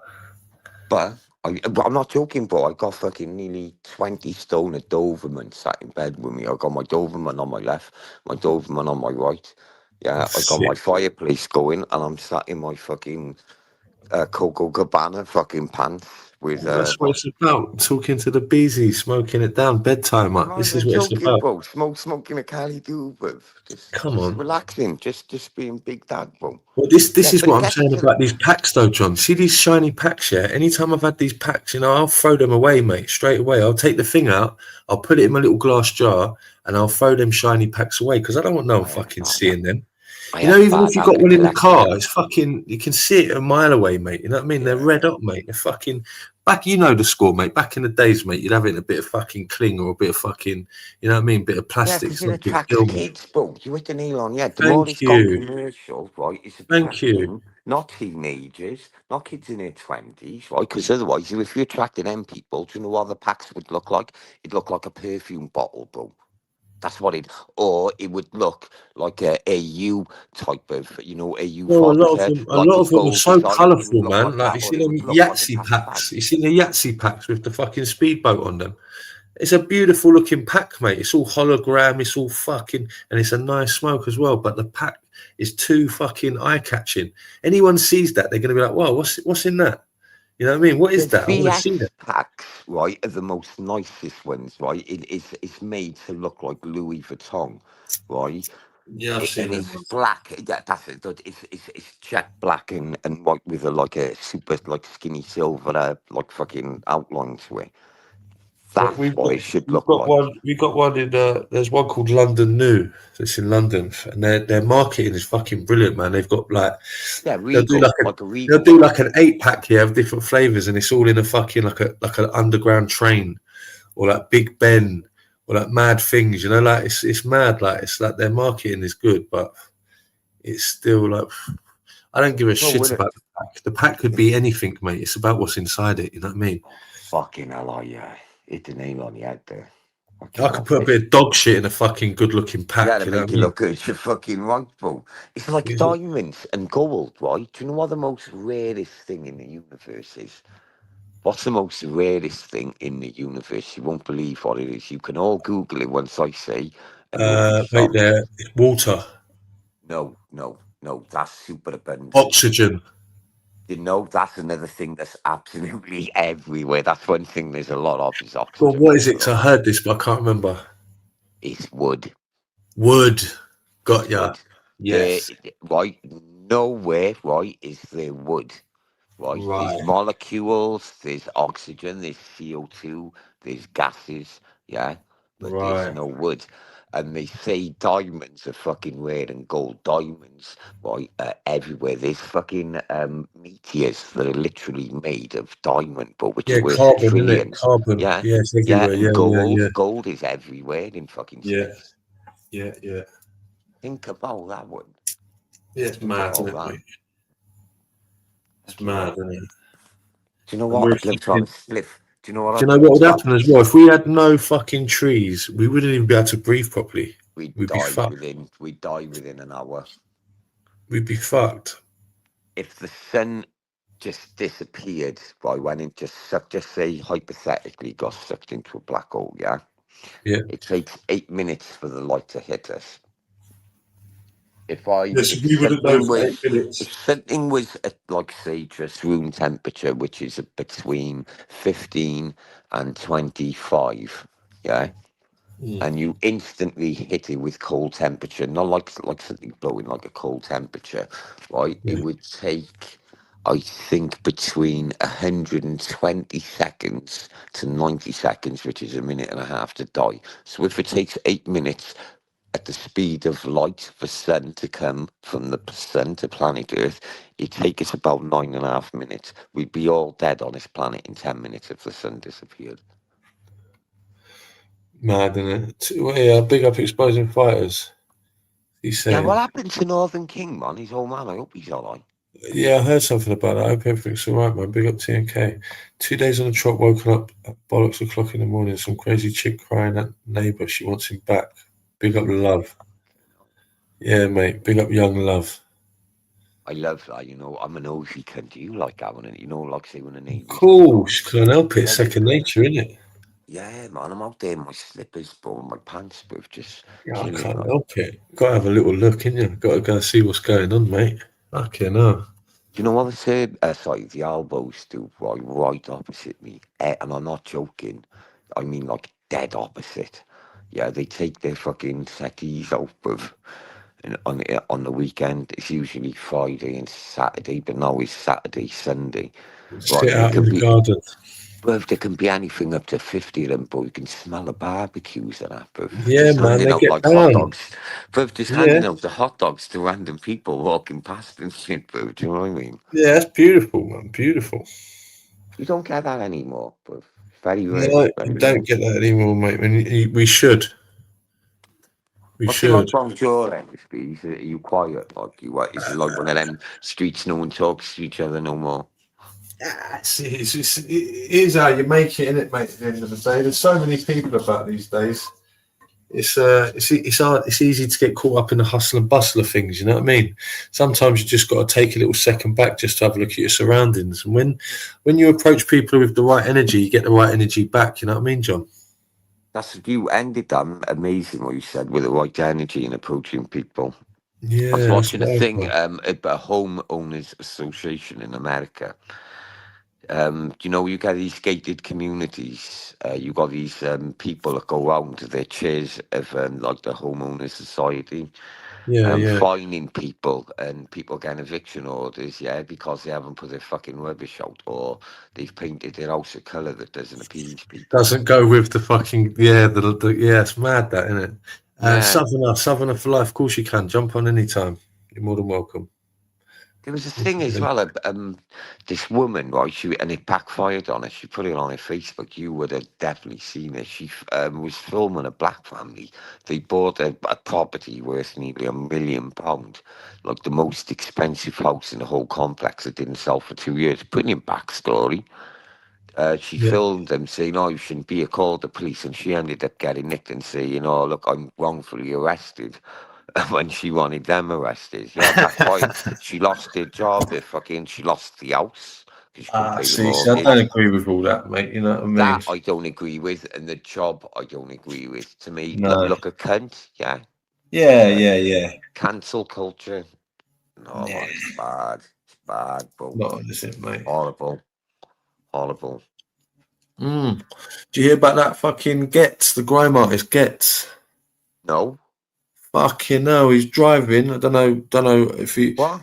But I'm not joking, bro. I got fucking nearly 20 stone of Doberman sat in bed with me. I got my Doberman on my left, my Doberman on my right. I got my fireplace going, and I'm sat in my fucking Coco Cabana fucking pants. That's what it's about. Talking to the Beasy, smoking it down, Bedtimer. This is what it's about. Bro. Smoking a Cali do, bro. Come on, relaxing, just being big dad, bro. Well, this is what I'm saying about these packs, though, John. See these shiny packs, Anytime I've had these packs, I'll throw them away, mate, straight away. I'll take the thing out, I'll put it in my little glass jar, and I'll throw them shiny packs away because I don't want no one fucking seeing them. You know, even if you've got I'm one in the car, collecting. it's fucking. You can see it a mile away, mate. You know what I mean? Yeah. They're red hot, mate. They're fucking. Back, you know the score, mate. Back in the days, mate, you'd have it in a bit of fucking cling or a bit of fucking, you know what I mean, bit of Yeah, plastic, because it something attracts film, mate. kids, bro. You hit the nail on the head. The more Thank it's gone you, commercial, right, it's thank you. attracting not teenagers, not kids in their 20s, right? Because otherwise, if you attracted them people, do you know what the packs would look like? It'd look like a perfume bottle, bro. That's what it, or it would look like a AU type of, AU Well, vodka, a like lot with of them are gold so design. It would colourful, look man. like Like that, you or see it them would look like a Yahtzee plastic bag. packs. You see the Yahtzee packs with the fucking speedboat on them. It's a beautiful looking pack, mate. It's all hologram. It's all fucking, and it's a nice smoke as well. But the pack is too fucking eye catching. Anyone sees that, they're going to be like, "Whoa, what's in that?" You know what I mean? What The is that? I want to see VS that. packs, right, are the most nicest ones, right? It's made to look like Louis Vuitton, right? Yeah, I've seen And them. it's black. Yeah, that's it. It's jet black and white with a like a super like skinny silver like fucking outline to it. But That's what it should we've look got like. one. We've got one in. There's one called London New. It's in London, and their marketing is fucking brilliant, man. They've got like Yeah, they'll do Regal, like a like a they'll Regal do one. like an 8 pack here of different flavors, and it's all in a fucking like an underground train or like Big Ben or like mad things. You know, like it's mad. Like it's like their marketing is good, but it's still like I don't give a No, shit will it? about the pack. The pack could be anything, mate. It's about what's inside it. You know what I mean? Fucking hell, I hit the nail on the head there. I Fucking could hell, put a bit of dog shit in a fucking good looking yeah, pack. to You know what make I you mean? look good, you're fucking right, bro. It's like It's- diamonds and gold, right? Do you know what the most rarest thing in the universe is? What's the most rarest thing in the universe? You won't believe what it is. You can all Google it once I say, and you'll be Wait shocked. there. Water, No, no, no, that's super abundant. oxygen. You know, that's another thing that's absolutely everywhere. That's one thing there's a lot of is Well, oxygen, what is believe it it? or 'Cause I not. heard this, but I can't remember. It's wood. Wood. It's Got ya. wood. There, Yes. right? Nowhere, right, is there wood. Right? There's Right. molecules, there's oxygen, there's CO2, there's gases, yeah, but there's Right. no wood. And they say diamonds are fucking rare and gold diamonds, right, are everywhere. There's fucking meteors that are literally made of diamond, but which are Yeah, worth carbon, isn't it? trillions. Carbon. Yeah, Yeah, it's yeah, everywhere. and Yeah, yeah, yeah. gold is everywhere in fucking Yeah, space. yeah, yeah. Think about that one. Yeah, it's Think mad, isn't about it, that. mate? It's Fucking mad, hell. isn't it? Do you know And what? we're I'd love to have a fucking. spliff. Do you know what Do you I'd know love what would to have? happen as well? If we had no fucking trees, we wouldn't even be able to breathe properly. We'd be fucked. We'd die within an hour. We'd be fucked. If the sun just disappeared by when it just sucked, just say hypothetically got sucked into a black hole, yeah? Yeah. It takes 8 minutes for the light to hit us. Yes, If we wouldn't know something for was 8 minutes. if something was at like say just room temperature, which is between 15 and 25, yeah, Mm. and you instantly hit it with cold temperature, not like something blowing like a cold temperature, right? It Yeah. would take, I think, between 120 seconds to 90 seconds, which is a minute and a half to die. So if it takes 8 minutes at the speed of light for sun to come from the sun to planet Earth, it take us about 9.5 minutes. We'd be all dead on this planet in 10 minutes if the sun disappeared. Mad, isn't it? Well, yeah, big up exposing fighters. He's Yeah, what saying. happened to Northern King, man? He's old man. I hope he's all right. Yeah, I heard something about that. I hope everything's all right, man. Big up TNK. 2 days on the trot, woken up at bollocks o'clock in the morning. Some crazy chick crying at neighbour. She wants him back. Big up love. Yeah, mate. Big up young love. I love that, I'm an OG cunt. You like having it, like say when the Of neighbours come round. course, can't help it. Love it, Second man. nature, isn't it? Yeah, man, I'm out there in my slippers, bro, and my pants, bro, just Yeah, I chilling, can't like. help it. Got to have a little look, innit you? Got to go see what's going on, mate. Fucking hell. Do you know what I said? Sorry, the elbows do, right opposite me. And I'm not joking. I mean, like, dead opposite. Yeah, they take their fucking settees out of. And on the weekend, it's usually Friday and Saturday, but now it's Saturday, Sunday. Sit Right, they out in could the be garden. Well, there can be anything up to 50 of them, but you can smell the barbecues and that, bruv. Yeah, Just man, handing they out get like hot down. dogs. Bruv, just Yeah, handing out the hot dogs to random people walking past and shit, bruv. Do you know what I mean? yeah, that's beautiful, man. Beautiful. You don't get that anymore, bruv. Very rare. No, Very you rare. don't get that anymore, mate. We should. We What's it like should. around your end, Speed? Are you quiet? Like you? What is it like one of them streets no one talks to each other no more? Yeah, it is how you make it, innit, mate? At the end of the day, there's so many people about these days. It's hard. It's easy to get caught up in the hustle and bustle of things. You know what I mean? Sometimes you just got to take a little second back just to have a look at your surroundings. And when you approach people with the right energy, you get the right energy back. You know what I mean, John? That's you ended that amazing what you said with the right energy and approaching people. I was Yeah, that's watching a right, thing bro. about a homeowners association in America. You know, you get these gated communities. You got these people that go around to their chairs of like the homeowners society, Yeah, yeah. fining people and people getting eviction orders, yeah, because they haven't put their fucking rubbish out or they've painted their house a colour that doesn't appease people. Doesn't go with the fucking yeah. It's mad that, isn't it? Yeah. Southerner for life. Of course you can jump on any time. You're more than welcome. There was a thing as well. This woman, right? And it backfired on her. She put it on her Facebook. You would have definitely seen it. She was filming a black family. They bought a property worth nearly £1 million, like the most expensive house in the whole complex. That didn't sell for 2 years. Putting in backstory, she Yeah. filmed them saying, "Oh, you shouldn't be." Called the police, and she ended up getting nicked and saying, "Oh, look, I'm wrongfully arrested." When she wanted them arrested. Yeah, backfired. She lost her job. She lost the house because she couldn't pay the See, I don't mortgage. agree with all that, mate. You know what I mean? That I don't agree with, and the job I don't agree with. To me, No. look a cunt. Yeah, Yeah, uh, yeah, yeah. cancel culture. No Nah, man, it's bad. It's bad, bro. not on this, mate. Horrible, horrible. Mm. Do you hear about that fucking Gets, the grime artist Gets? No, Fucking hell, he's driving. I don't know if what?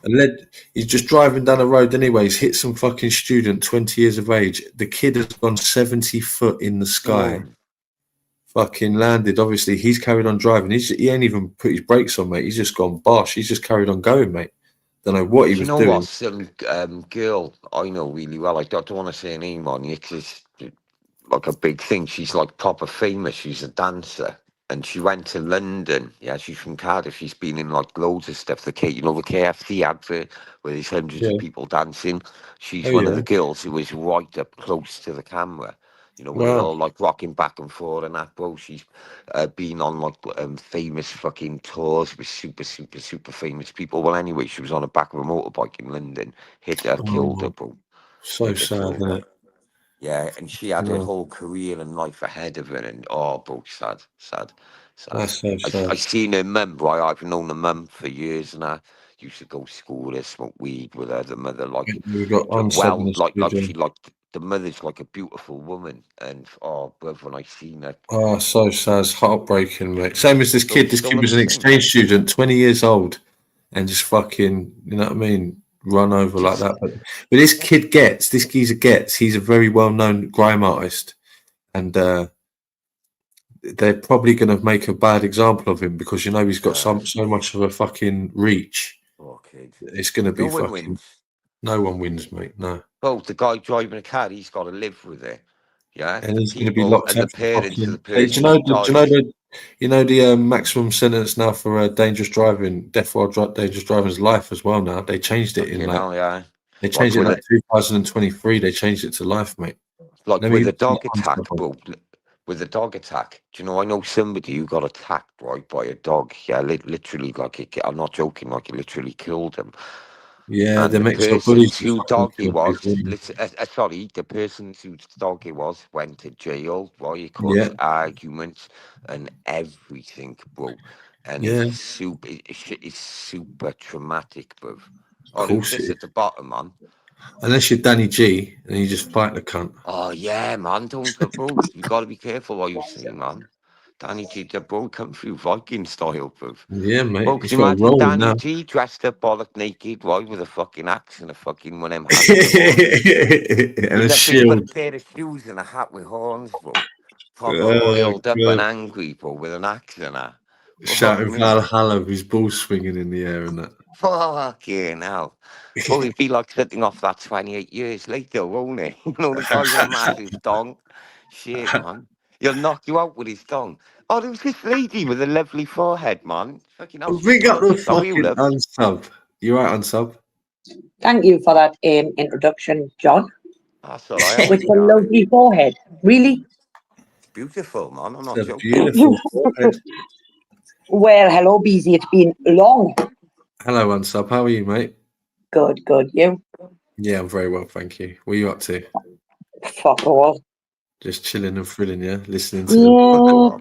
he's just driving down the road anyway. He's hit some fucking student, 20 years of age. The kid has gone 70 foot in the sky. Oh. Fucking landed. Obviously, he's carried on driving. He ain't even put his brakes on, mate. He's just gone bosh. He's just carried on going, mate. Don't know what he Do you was know what? doing. Some girl I know really well. I don't want to say her name on it 'cause it's like a big thing. She's like proper famous. She's a dancer. And she went to London. Yeah, she's from Cardiff. She's been in like loads of stuff. The KFC advert where there's hundreds of Yeah. people dancing. Oh She's one of yeah. the girls who was right up close to the camera. You know, when they're Wow. all like rocking back and forth and that, bro. She's been on like famous fucking tours with super, super, super famous people. Well, anyway, she was on the back of a motorbike in London, hit her, killed her, Oh, bro. so Hit her, sad, killed isn't her. it? Yeah, and she had her Oh, whole career and life ahead of her, and oh, bro, sad, sad, sad. that's so I sad. seen her mum, right? I've known her mum for years, and I used to go to school with her, smoke weed with her. The mother, like, We got on well, Southern like Studio. she, like the mother's like a beautiful woman, and oh, brother, when I seen her, Oh, so sad. It's heartbreaking, mate. Same as this still, kid. This still kid the was an same. exchange student, 20 years old, and just fucking, you know what I mean, run over like Just that. But this geezer Gets, he's a very well known grime artist, and they're probably going to make a bad example of him because you know he's got so much of a fucking reach. poor kid. It's going to No be one fucking. wins. No one wins, mate. No, Well, the guy driving a car, he's got to live with it. Yeah, and the he's going to be people locked and the up for parents of the fucking. Hey, do you person know? who Do you know died. the maximum sentence now for dangerous driving, death while dangerous driving's life as well. Now they changed it in Fucking hell, yeah. they Like changed it in with like a 2023. They changed it to life, mate. like Let me with a look dog on attack, someone. bro. With a dog attack, do you know? I know somebody who got attacked right by a dog. Yeah, literally, like I'm not joking. Like it literally killed him. Yeah, And they the make so bullies person to whose fucking dog he kill people. was, sorry, the person whose dog he was went to jail. Right, he Yeah, caused arguments and everything, bro. And yeah, it's super traumatic, bro. of Oh, who's course it this is. at the bottom, man? Unless you're Danny G and you just fight the cunt. Oh yeah, man. Don't bro. You got to be careful what you say, man. Danny G, the bro come through Viking style, bro. Yeah, mate. Bro, He's could you got a imagine roll Danny now. G dressed up bollock naked, right, with a fucking axe and a fucking one of them hats with horns? And a With a big shield. pair of shoes and a hat with horns, bro. Proper Oh, oiled up and God. angry, bro, with an axe and that. Fuck Shouting me. Valhalla with his balls swinging in the air and that. Fucking hell. Bro, it'd be like setting off that 28 years later, won't it? You know, the guy with a massive dong. Shit, man. He'll knock you out with his dong. Oh, there was this lady with a lovely forehead, man. Fucking hell, she's Bring up the gorgeous. How are you, fucking love? unsub. You right, unsub? Thank you for that introduction, John. That's all right. How are With you, the darling? lovely forehead. Really? It's beautiful, man. I'm not It's a joking. beautiful forehead. Well, hello, Beasy. It's been long. Hello, unsub. How are you, mate? Good, good. You? Yeah, I'm very well, thank you. What are you up to? Fuck all. Just chilling and thrilling, yeah? Listening to Yeah.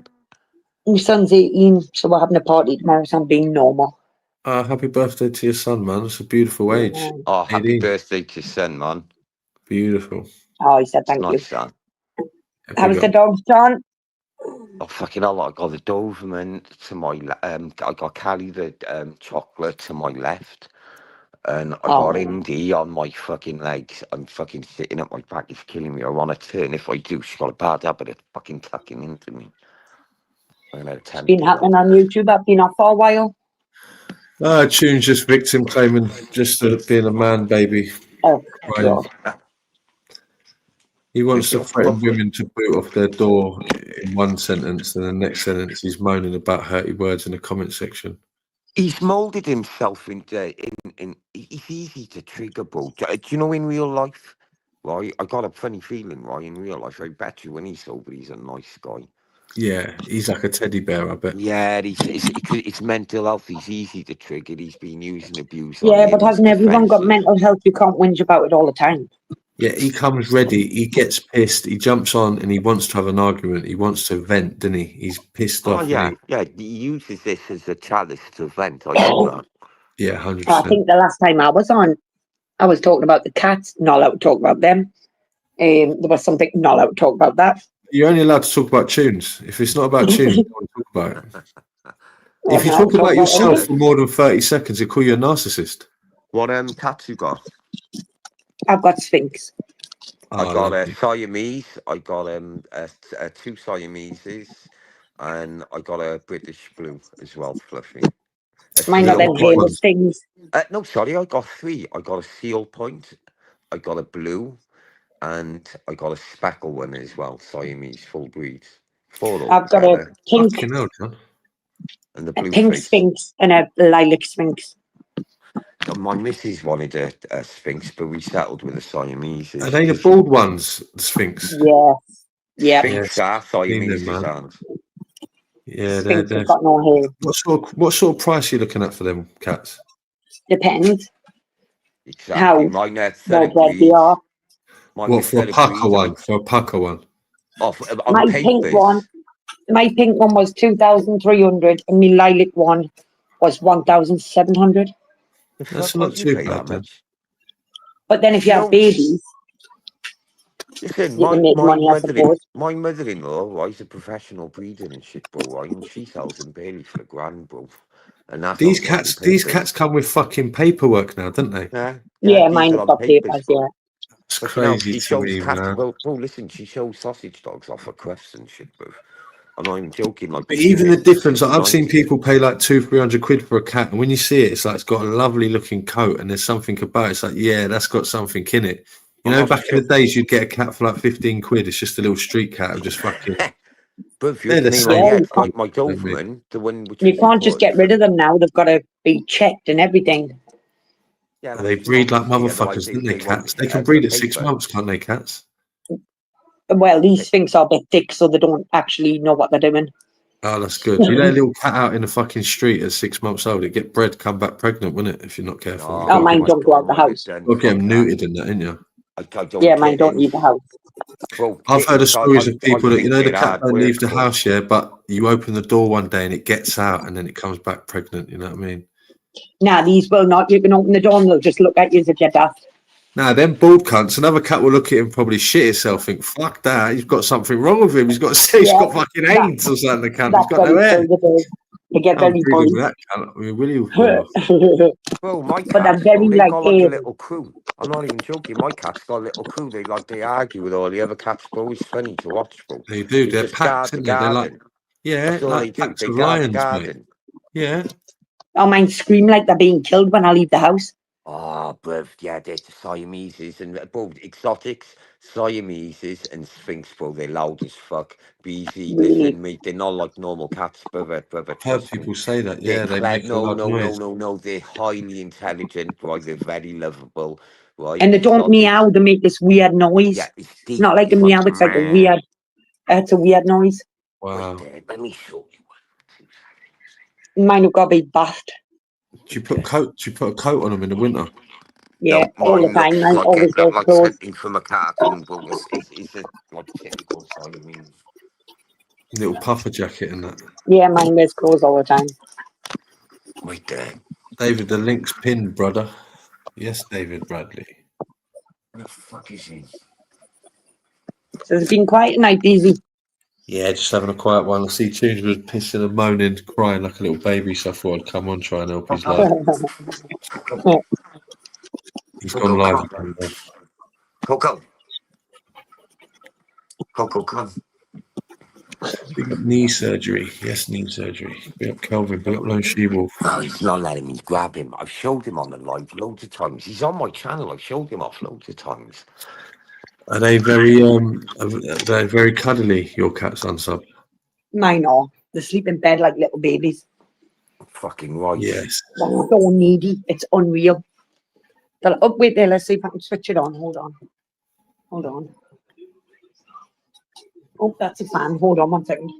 My son's 18, so we're having a party tomorrow, so I'm being normal. happy birthday to your son, man. It's a beautiful age. Yeah. Oh, happy 18. birthday to your son, man. Beautiful. Oh, he said It's thank you. nice, son. How's Big the up. dogs, John? Oh, fucking hell, I got the Doberman to my I got Callie the chocolate to my left. And I got Oh, Indy on my fucking legs. I'm fucking sitting at my back. It's killing me. I want to turn. If I do, she's got a bad habit of fucking tucking into me. I'm going to it's attempt been it. happening on YouTube. I've been off for a while. Tune's just victim claiming just being a man baby. Oh, Ryan. God. He wants to threaten women to boot off their door in one sentence, and the next sentence he's moaning about hurty words in the comment section. He's moulded himself into he's easy to trigger, bro. Do you know in real life, right? I got a funny feeling, right? In real life, I bet you when he's sober, he's a nice guy. Yeah, he's like a teddy bear, I bet. Yeah, it's mental health. He's easy to trigger. He's been used and abused. Yeah, but hasn't everyone got mental health? You can't whinge about it all the time. Yeah, he comes ready. He gets pissed. He jumps on and he wants to have an argument. He wants to vent, doesn't he? He's pissed off. Yeah. He uses this as a chalice to vent. I know that. Yeah, 100%. I think the last time I was on, I was talking about the cats. Not allowed to talk about them. There was something not allowed to talk about that. You're only allowed to talk about tunes. If it's not about tunes, you don't want to talk about it. If you talk about yourself for more than 30 seconds, they call you a narcissist. What cats you got? I've got Sphinx. I got a Siamese. I got two Siameses, and I got a British Blue as well, Fluffy. Mine are them halo things. No, sorry, I got three. I got a Seal Point, I got a Blue, and I got a Speckle one as well. Siamese, full breeds. I've got a pink, and the blue pink face. Sphinx and a lilac Sphinx. My missus wanted a Sphinx, but we settled with a Siamese. Are they the bald ones, the Sphinx? Yeah. Yeah. Sphinx are Siamese, Yeah, Sphinx have got no hair. What sort of price are you looking at for them cats? Depends. Exactly. How mine are well bred they are. What, for a pucker one? For a pucker one? Oh, my pink one. My pink one was 2,300, and my lilac one was 1,700. That's not too bad, then. But then if you have babies, listen, you can make money, I suppose. My mother-in-law, right, is a professional breeder and shit, bro, right, and she sells them barely for $1,000, bro. And that's these cats come with fucking paperwork now, don't they? Yeah, mine have got papers, yeah. It's crazy to me, man. Bro, listen, she shows sausage dogs off her crufts and shit, bro. I'm not even joking. Like, but even the difference, like, I've seen people pay like £200-300 for a cat, and when you see it, it's like it's got a lovely looking coat, and there's something about it. It's like, yeah, that's got something in it. You know, back in the days, you'd get a cat for like £15. It's just a little street cat of just fucking. But if you're like my Doberman, the one which you can't just get rid of them now. They've got to be checked and everything. Yeah, they breed like motherfuckers, don't they? Cats. They can breed at 6 months, can't they? Cats. Well, these Sphinx are a bit thick, so they don't actually know what they're doing. Oh, that's good. You let a little cat out in the fucking street at 6 months old, it get bred, come back pregnant, wouldn't it? If you're not careful. Oh, mine don't go out the house. You'll get them neutered in that, ain't you? Yeah, mine don't leave the house. Bro, I've heard of stories of people that, you know, the cat don't leave the house, yeah, but you open the door one day and it gets out and then it comes back pregnant, you know what I mean? Nah, these will not. You can open the door and they'll just look at you as if you're daft. Nah, them bald cunts. Another cat will look at him, probably shit himself, think, fuck that. He's got something wrong with him. He's got fucking AIDS or something. The cunt. He's got no hair. They get very bold. That cunt. I mean, will you? Bro, my But they're cats, very they've got like a like little crew. I'm not even joking. My cat's got a little crew. They argue with all the other cats, bro. It's funny to watch, bro. They do. They They're just packs, guard the aren't they? They're like, garden. yeah, That's all like they do. packs They of guard the lions, garden. mate. Yeah. oh, mine scream like they're being killed when I leave the house. Oh, bruv, yeah, they're the Siameses and bro, exotics, Siameses and Sphinx, bro. They're loud as fuck. Beasy, Really? listen, mate, they're not like normal cats, brother, I've heard trust me. people say that. They're Yeah, they make a lot of noise. no. They're highly intelligent, right? They're very lovable, right? And they don't Exotics. meow, they make this weird noise. Yeah, it's deep. It's not like a meow, it's like a weird, it's a weird noise. Wow. Let me show you. Mine have got to be bathed. Do you put a coat on them in the winter? Yeah, No, all the mine time. looks Mine like always it, goes like close. something from a cartoon, but it's a like typical Siamese. Little puffer jacket and that. Yeah, mine wears clothes all the time. Right there. David, the link's pinned, brother. Yes, David Bradley. Where the fuck is he? So it's been quite a night, Beasy. Yeah, just having a quiet one. I see Tunes was pissing and moaning, crying like a little baby, so I thought I'd come on, try and help his life. He's gone live. Coco. Coco, come. Big up knee surgery. Yes, knee surgery. Big up Kelvin. Big up Lone She-Wolf. No, he's not letting me grab him. I've showed him on the live loads of times. He's on my channel. I've showed him off loads of times. Are they very cuddly, your cats on sub? Mine are. They sleep in bed like little babies. Fucking right. Yes. They're so needy. It's unreal. They're up, wait there. Let's see if I can switch it on. Hold on. Oh, that's a fan. Hold on 1 second.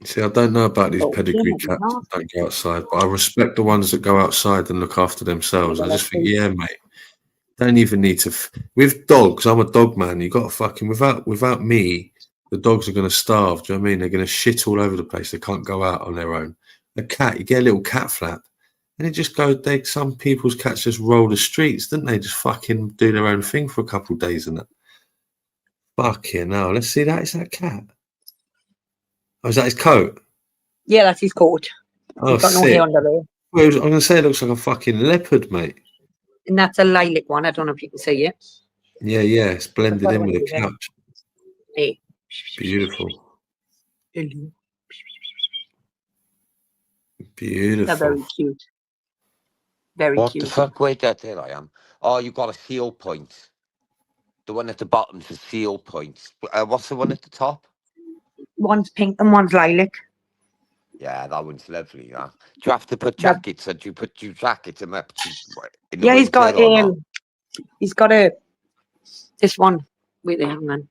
See, I don't know about these pedigree cats that don't go outside, but I respect the ones that go outside and look after themselves. I just think, yeah, mate, don't even need to. With dogs, I'm a dog man. You got to fucking without me, the dogs are going to starve. Do you know what I mean? They're going to shit all over the place. They can't go out on their own. A cat, you get a little cat flap, and it just goes. Some people's cats just roll the streets, didn't they? Just fucking do their own thing for a couple of days and that. Fucking hell. Let's see that. Is that a cat? Oh, is that his coat? Yeah, that's his coat. Oh, He's got no hair under there. Well, I'm going to say it looks like a fucking leopard, mate. And that's a lilac one. I don't know if you can see it. Yeah, it's blended in with the couch. Hey. Beautiful. Hello. Beautiful. They're very cute. Very what cute. The fuck? Wait, there I am. Oh, you got a seal point. The one at the bottom's a seal point. What's the one at the top? One's pink and one's lilac. Yeah, that one's lovely. Yeah. Do you have to put jackets? Do you put your jackets in up? Yeah, he's got this one. Wait there, hang on.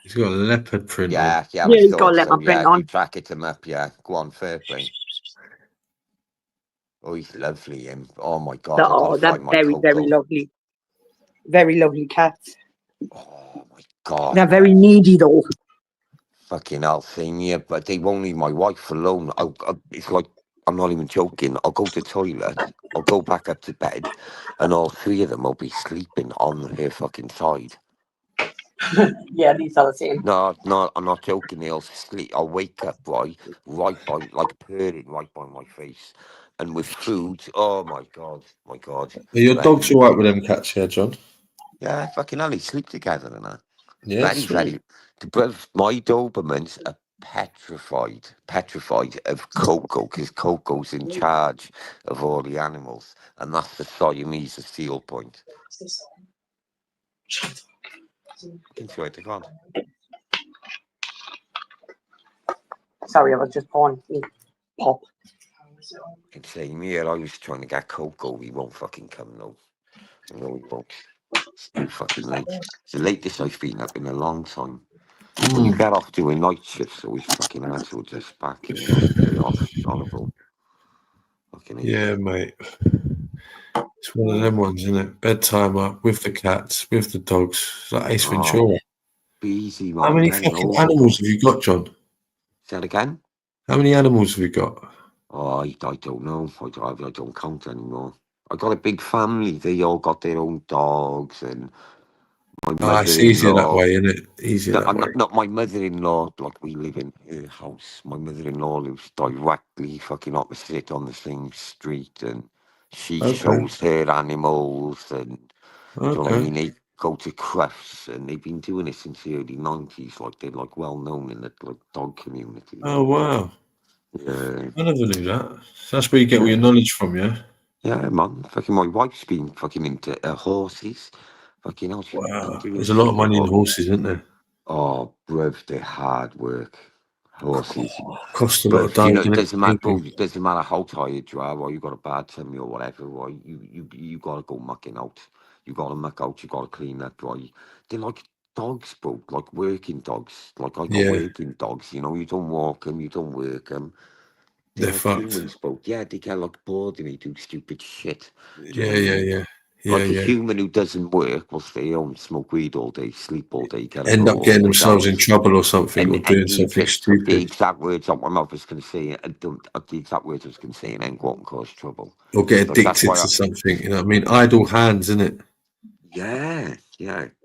He's got a leopard print. Yeah, he's got a leopard print on. You jacket him up. Yeah, go on, fair play. Oh, he's lovely. Him. Oh my god. They're very, very lovely. Very lovely cats. Oh my god. They're very needy though. Fucking hell, senior, but they won't leave my wife alone. It's like, I'm not even joking. I'll go to the toilet, I'll go back up to bed, and all three of them will be sleeping on her fucking side. Yeah, these are the same. No, I'm not joking. They'll sleep. I'll wake up right by, like purring right by my face, and with food. Oh my god. Are your dogs all right with them cats here, John? Yeah, fucking hell, they sleep together and that. Yeah, very. My Dobermans are petrified of Coco, because Coco's in charge of all the animals, and that's the Siamese seal point. Sorry, I was just pouring pop. It's saying here, I was trying to get Coco. He won't fucking come, no. No, he won't. It's too fucking late. It's the latest I've been up in a long time. When you get off doing night shifts, always fucking ass will just back in the off. Horrible. Yeah, mate. It's one of them ones, isn't it? Bedtimer with the cats, with the dogs. It's like Ace Ventura. Beasy, man. How many fucking animals have you got, John? Say that again? How many animals have you got? Oh, I don't know. I don't count anymore. I got a big family. They all got their own dogs, and my It's easier that mother-in-law. way, isn't it? Easier No, that way. not my mother-in-law. Like, we live in her house. My mother-in-law lives directly fucking opposite on the same street, and she Okay. shows her animals, and do you know what I Okay. mean? They go to crafts, and they've been doing it since the early 90s. Like, they're like well known in the like dog community. Oh, wow. Yeah. I never knew that. So that's where you get all your Yeah. knowledge from, yeah? Yeah, man. Fucking my wife's been fucking into horses. Fucking hell, she's been Wow. doing There's a lot of shit with money in horses. horses, isn't there? Oh, bruv, they're hard work. Horses. Cost a lot of But you dough, know, it doesn't it? doesn't matter, bro. Thinking. It doesn't matter how tired you are, or you got a bad tummy or whatever, or you gotta go mucking out. You gotta muck out. You gotta clean up, right? They're like dogs, bro. Like working dogs. Like I got Yeah, working dogs. You know, you don't walk them, you don't work them. They're they're like fucked. humans, bro. Yeah, they get like bored and they do stupid shit. Do you know Yeah, what I yeah, mean? yeah. Yeah, Like a yeah. human who doesn't work will stay home, smoke weed all day, sleep all day, get a End up blow getting all 8 themselves in hours. trouble or something, or And doing he something just took the stupid, exact words out my mouth. I was going to say, the exact words I was going to say, and then go out and cause trouble. or get Like, that's addicted why to something. You know what I mean? Idle hands, isn't it? yeah,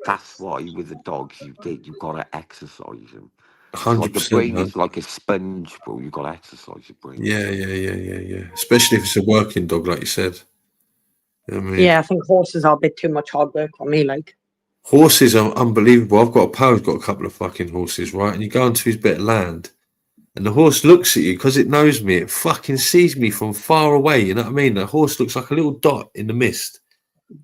that's why with the dogs, you got to exercise them. It's like the 100%, brain man. is like a sponge, bro. You got to exercise your brain. Yeah, yeah, yeah, yeah, yeah. Especially if it's a working dog, like you said. You know what I mean? Yeah, I think horses are a bit too much hard work for me. Like, Horses are unbelievable. I've got a pal who's got a couple of fucking horses, right? And you go onto his bit of land, and the horse looks at you because it knows me. It fucking sees me from far away. You know what I mean? The horse looks like a little dot in the mist,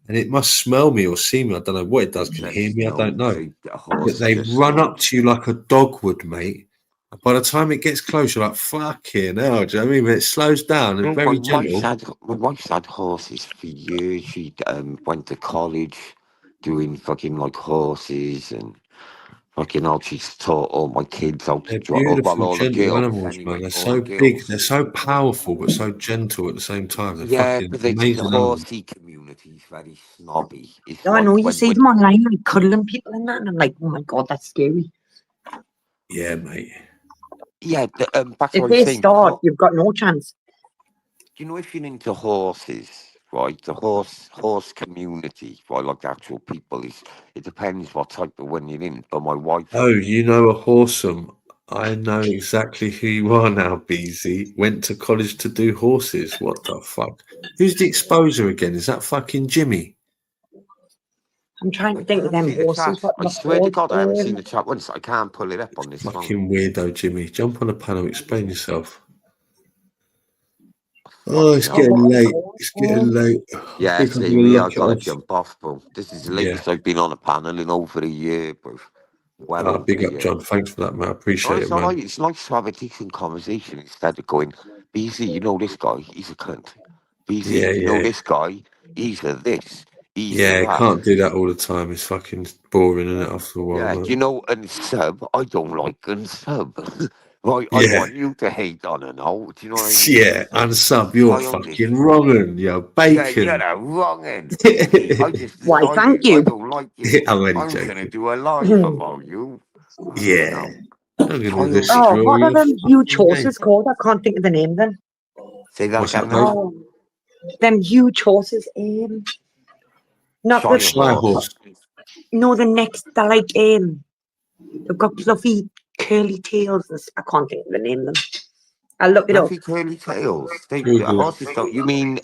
and it must smell me or see me. I don't know what it does. Can it hear me? I don't know. A horse But they just run up knows. to you like a dog would, mate. And by the time it gets close, you're like, fucking hell. Do you know what I mean? But it slows down and No, very gentle. my wife's had horses for years. She went to college doing fucking like horses and fucking hell. She's taught all my kids how to They're drive. Oh, well, beautiful, all the gentle girls animals, man. anyway. They're All the so big. They're girls. so powerful, but so gentle at the same time. They're Yeah, fucking but the amazing animals. horsey community is very snobby. It's I know like you see them online, like cuddling people and that, and I'm like, oh my god, that's scary. Yeah, mate. yeah, back to If what I was they saying. start, you've got no chance. You know, if you're into horses, right, the horse community, right, like the actual people, is it depends what type of one you're in. But my wife, Oh, you know a horsesome. I know exactly who you are now, Beasy. Went to college to do horses. What the fuck? Who's the exposer again? Is that fucking Jimmy? I'm trying I to think of can't them see the horses. chat. What I they're swear to called? God, I haven't seen the chat once. I can't pull it up on this phone. Fucking weirdo, Jimmy. Jump on the panel, explain yourself. Oh, Fucking it's Oh, hell. what getting are they late. called? It's getting late. I Yeah, think I'm see, going to we lock are it gotta off. jump off, bro. This is the Yeah. latest I've been on a panel in over a year, bro. Well over Big a up, year. John. Thanks for that, man. I No, appreciate it's it, all man. right. It's nice to have a decent conversation instead of going, BZ, you know this guy, he's a cunt. Yeah, BZ, you know yeah. this guy, he's a this, he's a Yeah, that. can't do that all the time. It's fucking boring, isn't it, after a while, Yeah, man? you know, and sub, I don't like unsub. Right, I Yeah. want you to hate on and out. Do you know what I mean? Yeah, unsub, you're I only, fucking wrong, and you're yeah, you're bacon. the wrong end, BZ. I just Why, thank decided I you. don't like you. I'm only I'm gonna joking. do a live about you. You Yeah. know, I'm going to childish. Oh, destroy what are your them huge fucking game. horses called? I can't think of the name then. Say that What's that, again mate? now. Oh, them huge horses. Not the Shire Shy horse. horse. no, the next. They're like they've got fluffy curly tails. I can't think of the name of them. I'll look it up. Fluffy curly tails. The Google. horses don't. You mean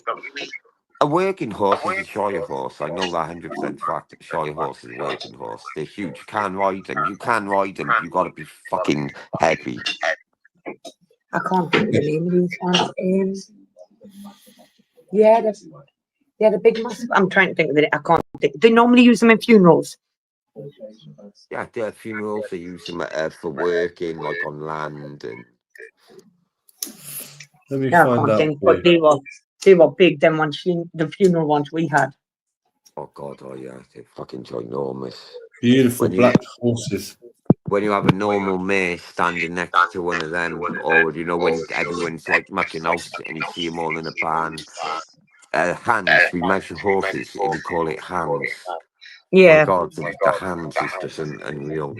a working horse is a Shire horse? I know that 100% fact. A Shire horse is a working horse. They're huge. You can ride them. You can ride them. You got to be fucking heavy. I can't think of the name of these ones. Yeah, the big massive. I'm trying to think of it. I can't think. They normally use them in funerals. Yeah, their funerals. They use them for working, like on land and. Let me Yeah, I find can't out. think. For But you. they were big. Them ones, the funeral ones we had. Oh God! Oh yeah, they're fucking ginormous. Beautiful When you black horses. when you have a normal mare standing next to one of them, or you know when everyone's like mucking out and you see them all in a barn. Hands. We measure horses. We call it hands. My Yeah, God, the hands is just unreal.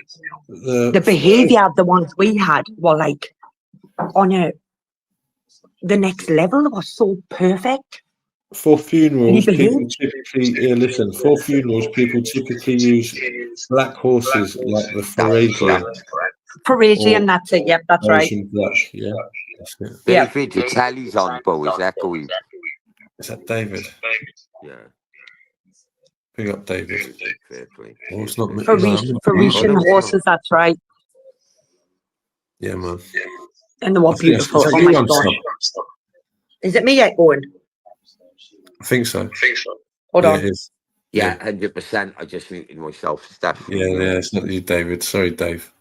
the behaviour of the ones we had were like on a the next level. They were so perfect. For funerals, Can you people believe? typically, yeah, listen, for funerals, people typically use black horses like the That's Ferrasian correct. Parisian, or that's it. Yep, that's right. Persian black. Yeah, that's it. Yeah. David, your telly's on, Bo. Is echoing. Is that David? Yeah, Big up, David. fair play. Oh, it's not me. Parisian no, it's horses, that's right. Yeah, man. And they were I think beautiful. is that Oh you my on gosh. sub? Is it me yet, Owen? I think so. Hold Yeah, on. it is. Yeah, 100%. I just muted myself. It's definitely Yeah, me. yeah, it's not you, David. Sorry, Dave.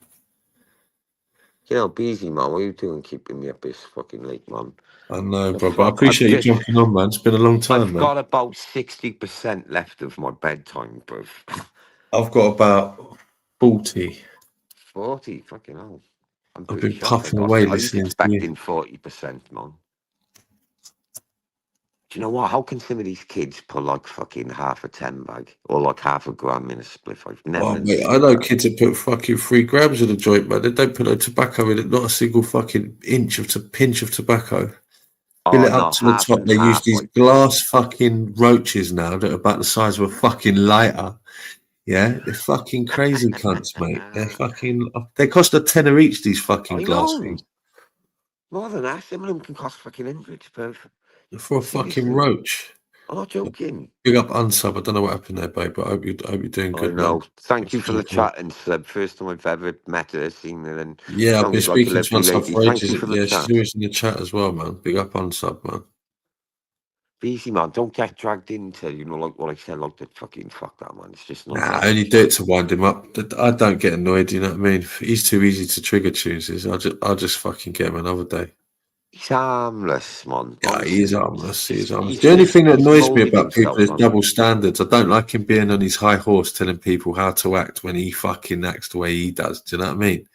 You know, Beasy, man, what are you doing keeping me up this fucking late, man? I know, The bro, but I fuck, appreciate you jumping on, man. It's been a long time, I've man. got about 60% left of my bedtime, bro. I've got about 40. 40, fucking hell. I'm I've pretty been shocked. puffing away I was listening to you. expecting 40%, man. Do you know what? How can some of these kids put like fucking half a 10 bag or like half a gram in a spliff? I've never Oh, mate, understood I know that. kids that put fucking 3 grams in a joint, man. They don't put no tobacco in it, not a single fucking pinch of tobacco. Fill it Oh, no, up to the half top. and They use half. these Like, glass fucking roaches now that are about the size of a fucking lighter. Yeah, they're fucking crazy cunts, mate. They cost a tenner each, these fucking I glass know. things. More than that, some of them can cost fucking hundreds, bro. For a fucking Seriously. roach. I'm not joking. Big up unsub. I don't know what happened there, babe, but I hope you're doing I good, man. know. Thank you for the Thanks for chat and sub. First time I've ever met her, seen her, and Yeah, I've been sounded like a speaking to lovely unsub lady. for Thank you ages. for the Yeah, chat. she's always in the chat as well, man. Big up unsub, man. Beasy, man, don't get dragged into, you know, like what I said, like the fucking fuck that, man. It's just not Nah, nice. I only do it to wind him up. I don't get annoyed, you know what I mean? He's too easy to trigger chooses. I'll just fucking get him another day. He's harmless, man. Yeah, Honestly, he is harmless. He is harmless. he's The only thing that he's annoys me moulded about people himself, is man. double standards. I don't like him being on his high horse telling people how to act when he fucking acts the way he does. Do you know what I mean?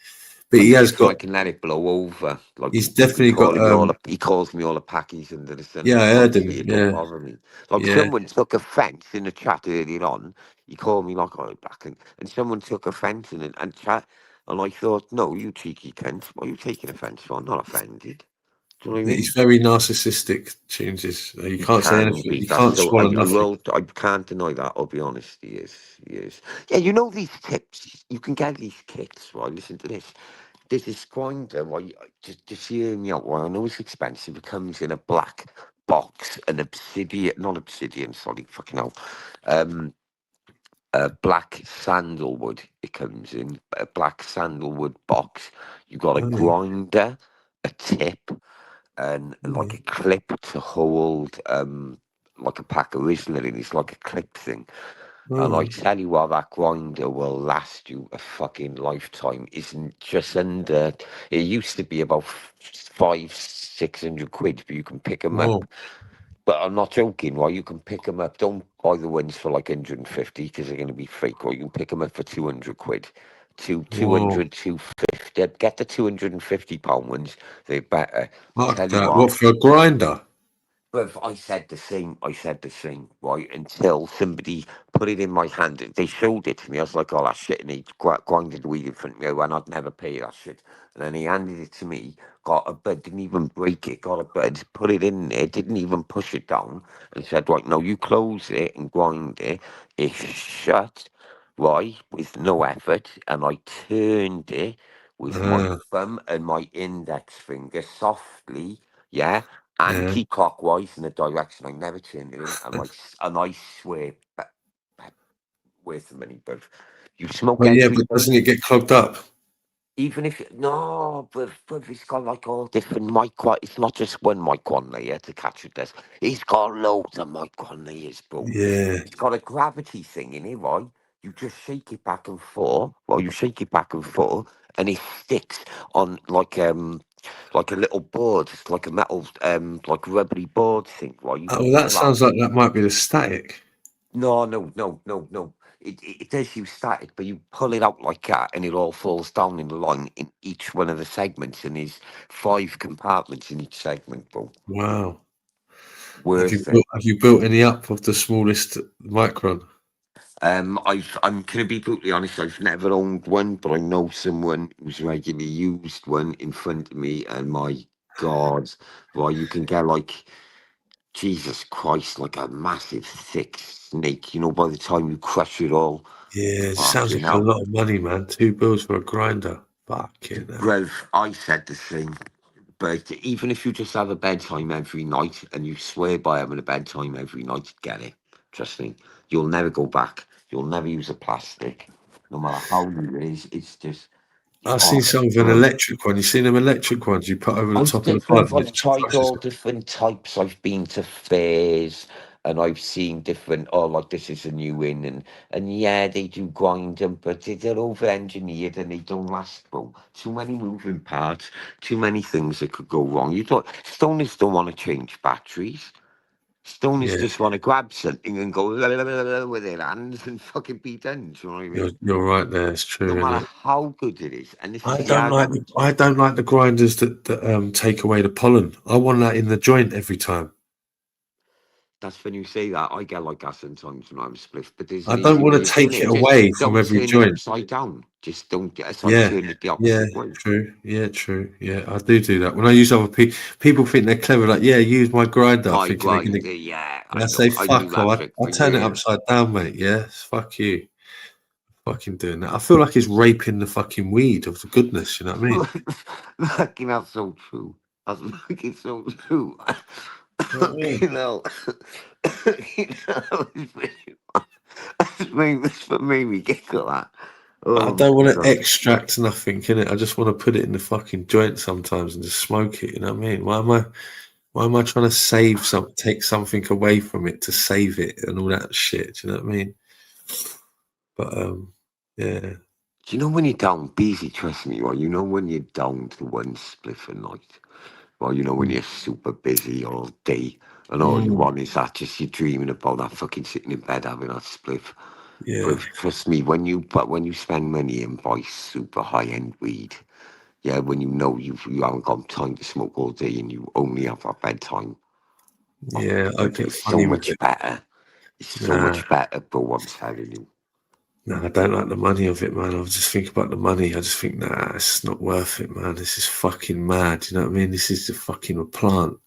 But he has got. I can let it blow over. Like He's definitely got. he calls me all the packies under the sun. Yeah, I heard him. It don't Yeah, bother me. Like yeah. someone took offence in the chat earlier on. He called me like back and someone took offence in it and chat. And I thought, no, you cheeky cunt. What are you taking offence for? I'm not offended. Do you know what I mean? He's very narcissistic. Changes. You can't say Can anything. be. You That's can't so. swallow nothing. I can't deny that. I'll be honest. He is. He is. Yeah, you know these tips. You can get these kits. Right. Listen to this. There's this grinder. Right. Just hear me out. Right. I know it's expensive. It comes in a black box, an obsidian, not obsidian. Sorry, fucking hell. Black sandalwood. It comes in a black sandalwood box. You got a Oh, yeah. grinder, a tip, and like a clip to hold like a pack of Rizzler in. It's like a clip thing. And I tell you what, that grinder will last you a fucking lifetime. Isn't just under. It used to be about 500-600 quid, but you can pick them Whoa. up. But I'm not joking, right? You can pick them up. Don't buy the ones for like 150 because they're going to be fake, or you can pick them up for 200 quid. 200, 250. Get the £250 ones. They're better. Fuck Tell you that. what. What for a grinder? But I said the same. I said the same, right? Until somebody put it in my hand. They showed it to me. I was like, "Oh, that shit!" And he grinded the weed in front of me. And I'd never pay that shit. And then he handed it to me. Got a bud. Didn't even break it. Got a bud. Put it in there. Didn't even push it down. And said, "Right, no, you close it and grind it. It's shut, right, with no effort." And I turned it with my thumb and my index finger softly. Yeah. Anti-clockwise in the direction I never turned it in, and I swear, worth the money, but you smoke Well, yeah, every but doesn't it get clogged up? even if no, but it's got like all different micron. It's not just one micron layer to catch it. It's got loads of micron layers, bro. Yeah. It's got a gravity thing in it, right? You just shake it back and forth. Well, you shake it back and forth, and it sticks on like a little board. It's like a metal like rubbery board thing, right? You Oh, don't well, that pull out. sounds like that might be the static. No. It does use static, but you pull it out like that, and it all falls down in the line in each one of the segments, and there's 5 compartments in each segment, bro. Wow. Worth it. Have you built any up of the smallest micron? I'm gonna be brutally honest. I've never owned one, but I know someone who's regularly used one in front of me, and my God. Well, you can get like, Jesus Christ, like a massive thick snake, you know, by the time you crush it all. Yeah, it sounds Fucking like a hell. lot of money, man. £2 for a grinder. Fucking hell. Bruv, I said the same. But even if you just have a bedtime every night and you swear by having a bedtime every night, get it. Trust me. You'll never go back. You'll never use a plastic. No matter how new it is, it's just, I've oh, seen some of an bro. electric one. You seen them electric ones you put over the top of the bud and it I've just tried crushes all different types. I've been to fairs and I've seen different, oh, like this is a new in. And yeah, they do grind them, but they're over engineered and they don't last, bro. Too many moving parts, too many things that could go wrong. Stoners don't want to change batteries. Stoners Yeah, just want to grab something and go la, la, la, la, la, with their hands and fucking be done. Do you know what I mean? you're right there. It's No true, isn't matter it? how good it is. And this I is the don't like argument. I don't like the grinders that take away the pollen. I want that in the joint every time. That's when you say that. I get like that sometimes when I'm split, but there's I an don't easy want way to of doing take it it. Just away from don't every turn it joint. upside down. Just don't get it's like Yeah, turn it the yeah, opposite way. true. Yeah, true. Yeah, I do that. When I use other people, people think they're clever. Like, yeah, use my grinder, My thinking they're gonna. grinder, yeah, And I I say, know. I knew fuck that off. trick I for turn it years. upside down, mate. Yeah, fuck you. Fucking doing that. I feel like it's raping the fucking weed of the goodness. You know what I mean? Fucking that's so true. That's fucking so true. You know what I mean? You know, you know, that's what made me giggle that. I Oh don't want to god. extract nothing, innit? I just want to put it in the fucking joint sometimes and just smoke it. You know what I mean? Why am I trying to take something away from it to save it and all that shit? Do you know what I mean? But yeah, Do you know when you're down busy, trust me, right? You know when you're down to one spliff a night. Well, you know when you're super busy all day and all you Mm, want is that just you're dreaming about that fucking sitting in bed having that spliff. yeah, But trust me, when you spend money and buy super high end weed, yeah, when you know you haven't got time to smoke all day and you only have that bedtime, oh, yeah. I but get it's so funny with much it. better. It's so Nah, much better, bro. I'm telling you. nah, I don't like the money of it, man. I just think about the money. I just think, nah, it's not worth it, man. This is fucking mad. You know what I mean? This is the fucking a plant.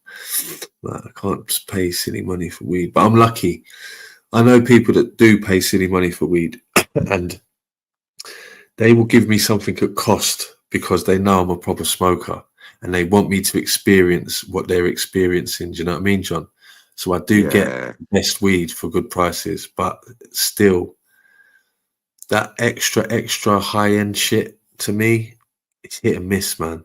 Like, I can't just pay silly money for weed. But I'm lucky. I know people that do pay silly money for weed, and they will give me something at cost because they know I'm a proper smoker and they want me to experience what they're experiencing. Do you know what I mean, John? So I do get Yeah. the best weed for good prices, but still, that extra high end shit to me, it's hit and miss, man.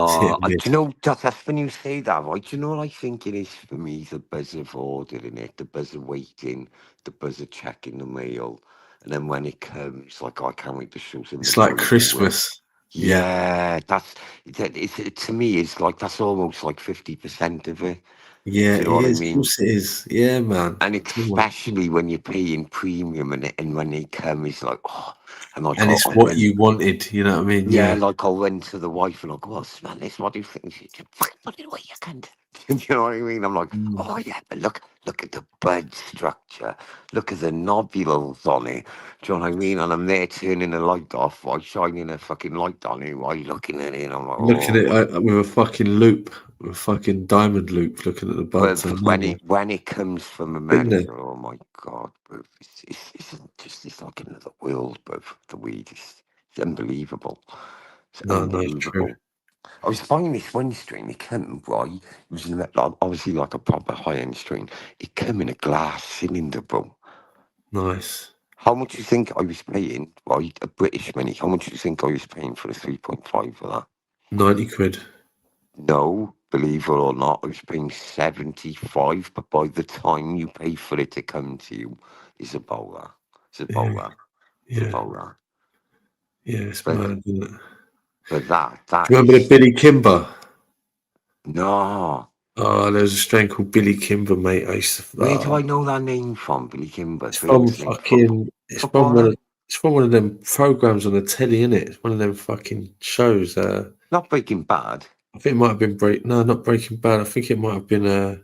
It's hit and Do you miss. know, that's when you say that, right? Do you know what I think it is for me? The buzz of ordering it, the buzz of waiting, the buzz of checking the mail. And then when it comes, like, oh, I can't wait to show It's somebody like how you do it. Christmas. Yeah, Yeah, to me, it's like, that's almost like 50% of it. yeah, Do you it know what I is. Of mean? course it is. Yeah, man. And Come on. especially when you're paying premium and when they come, it's like, oh, and like, And it's I what went. you wanted. You know what I mean? Yeah, Yeah. like I'll run to the wife and I'll go, oh, smell this, what do you think? She said, fucking put it away, you cunt. Do you know what I mean? I'm like, Mm. oh yeah, but look at the bud structure. Look at the nodules on it. Do you know what I mean? And I'm there turning the light off while shining a fucking light on it while looking at it. And I'm like, Looking oh at my. it with a fucking loop, with a fucking diamond loop, looking at the But buds. I know, when man. it comes from Been there. America, oh my God, bro, it's like another world, bro. The weed it's unbelievable. It's No, no, true. unbelievable. I was buying this one strain. It came right. It was obviously like a proper high end strain. It came in a glass cylinder, bro. Nice. How much do you think I was paying? Right, a British money. How much do you think I was paying for the 3.5 for that? 90 quid. No, believe it or not, I was paying 75. But by the time you pay for it to come to you, it's about that. It's Yeah, about that. It's yeah, about that. yeah. It's But mad, isn't it? but Do that you remember the is Billy Kimber? no. Oh, there was a strain called Billy Kimber, mate. I used to. Where do I know that name from? Billy Kimber, It's from famous name. fucking. Footballer? It's from one of them programs on the telly, innit? It's one of them fucking shows. Not Breaking Bad. I think it might have been No, not Breaking Bad. I think it might have been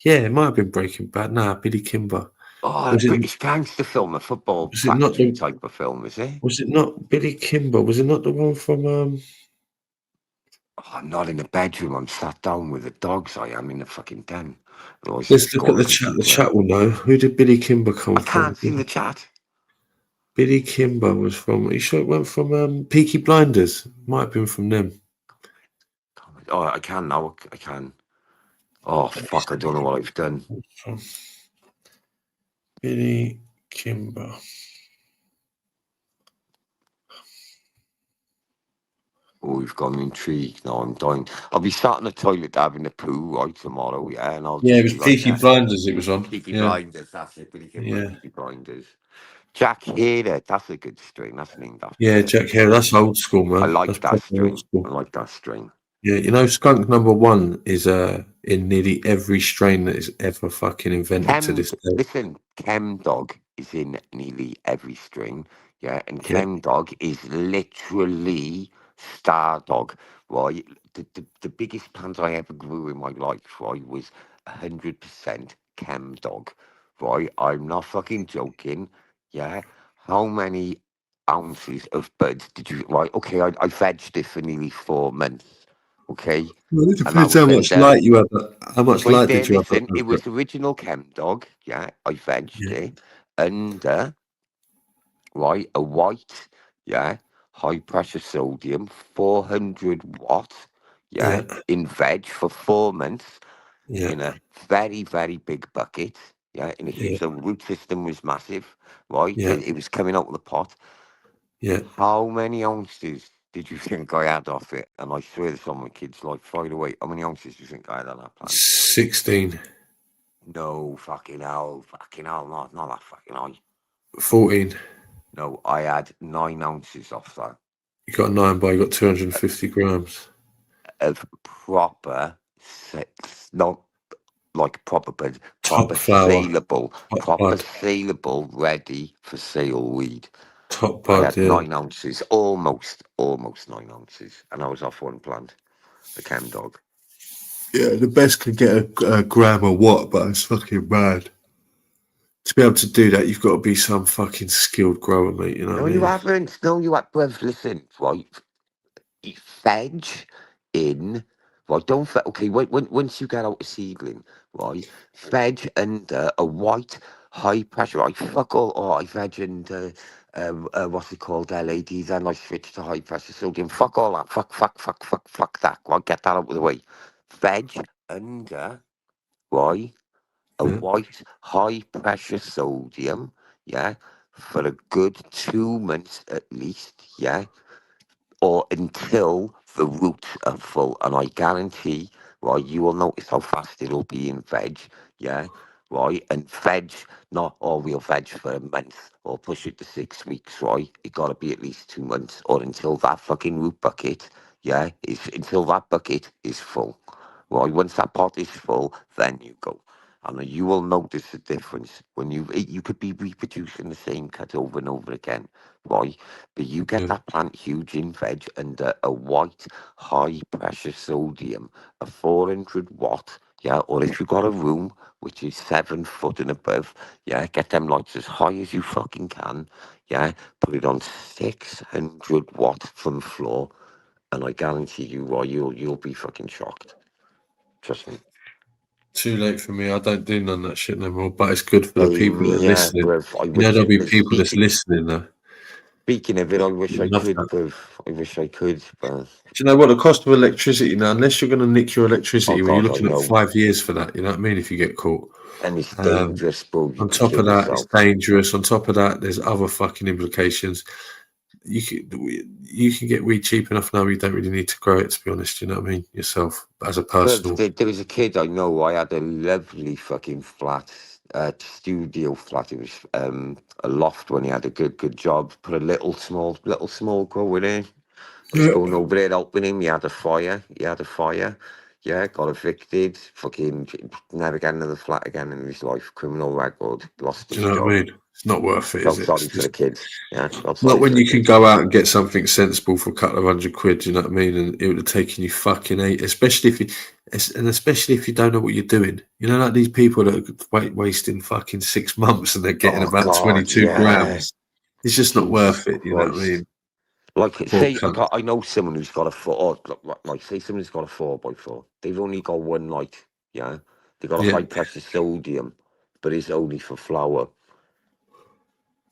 Yeah, it might have been Breaking Bad. Nah, Billy Kimber. Oh, a Was it? British gangster film, a football Was it not factory the? type of film, is it? Was it not Billy Kimber? Was it not the one from Oh, I'm not in the bedroom. I'm sat down with the dogs. I am in the fucking den. Otherwise, Let's it's look at going the to chat. The computer. chat will know. Who did Billy Kimber come I from? can't see the chat. Billy Kimber was from. Are you sure it went from Peaky Blinders? Might have been from them. Oh, I can now. I can. Oh, fuck. I don't know what I've done. From Billy Kimber. Oh, we've gone intrigued. Now I'm dying. I'll be sat in the toilet having a poo right tomorrow, yeah, and I'll Yeah, just it was be like, Peaky Blinders. It was on. Peaky Yeah, Blinders, that's it. Billy Kimber, yeah, Peaky Blinders. Jack Hader, that's a good string. That's named after yeah. Jack Hare. That's old school, I man. like That's that proper old string. school. I like that string. Yeah, you know, skunk number one is in nearly every strain that is ever fucking invented to this day. Listen, Chem Dog is in nearly every string, yeah, and Yeah, Chem Dog is literally Star Dog, right? The biggest plant I ever grew in my life, right, was 100% Chem Dog, right? I'm not fucking joking, yeah. How many ounces of buds did you, right? Okay, I vegged it for nearly 4 months, okay, well, it and that depends was how much under. light you have. How much Wait light there, did you have? listen. It was original Chem Dog. Yeah, I vegged Yeah, it under, right, a white, yeah, high pressure sodium, 400 watt, yeah, yeah, in veg for 4 months yeah, in a very, very big bucket. Yeah, in a yeah, huge, the root system was massive, right? yeah, It was coming out of the pot. yeah. How many ounces did you think I had off it? And I swear to some of my kids, like, fired away. How many ounces do you think I had on that plant? 16, No, fucking hell, not that fucking high. 14. No, I had 9 ounces off that You got a 9 bar, you got 250 grams. of proper, not like proper, but Top flower, top proper bud, saleable, ready for sale weed. top I bud, had yeah. 9 ounces, almost 9 ounces, and I was off one plant, the Chem Dog. Yeah, the best can get a gram a watt, but it's fucking mad. To be able to do that, you've got to be some fucking skilled grower, mate. You know No, what I you mean? haven't. No, you have. Bruv, listen, right? Veg in, right, don't okay, once you get out a seedling, right, veg under a white high pressure, right, fuck all, I veg under what's it called, LAD, then I switch to high pressure sodium, fuck all that, fuck that, right, get that out of the way. Veg under, right, a Yeah, white high pressure sodium, yeah, for a good 2 months at least, yeah, or until the roots are full. And I guarantee, right, you will notice how fast it'll be in veg, yeah, right? And veg, not all we'll veg for a month or push it to 6 weeks, right? It got to be at least 2 months or until that fucking root bucket, yeah, is until that bucket is full. Right, once that pot is full, then you go. And you will notice the difference when you could be reproducing the same cut over and over again, right? But you get yeah. that plant huge in veg under a white high pressure sodium, a 400 watt, yeah, or if you've got a room which is 7 foot and above, yeah, get them lights as high as you fucking can, yeah, put it on 600 watt from floor, and I guarantee you, right, you'll be fucking shocked. Trust me. Too late for me. I don't do none of that shit no more. But it's good for the Same people that are here, listening. bruv. I You know, wish there'll it. be people that's listening though. Speaking of it, I wish I Love could, that. bruv. I wish I could, but Do you know what the cost of electricity now? Unless you're going to nick your oh electricity, when you're god, I looking at know. 5 years for that. You know what I mean? If you get caught. And it's Um, dangerous, bro. You on could top kill of that, it's yourself. dangerous. On top of that, there's other fucking implications. You can get weed cheap enough now. You don't really need to grow it, to be honest. You know what I mean? Yourself as a personal. There was a kid I know. I had a lovely fucking flat, studio flat. It was a loft when he had a good job. Put a little small grow in it. I was Yeah. going over there helping him. He had a fire. Yeah, got evicted. Fucking never get another flat again in his life. Criminal record. Lost Do his you know what job. I mean? It's not worth it, is Felt it? sorry for the kid. Yeah, felt Not sorry when for the you can kid. go out and get something sensible for a couple of £100. You know what I mean? And it would have taken you fucking eight, especially if you don't know what you're doing. You know, like these people that are wasting fucking 6 months and they're getting Oh about God, 22 yeah. grams. It's just not Jesus worth it. You know what I Christ. mean? Like, Poor say, cunt. I know someone who's got a four, like, say someone who's got a 4x4. They've only got one light, yeah? They've got a Yeah. high pressure sodium, but it's only for flour.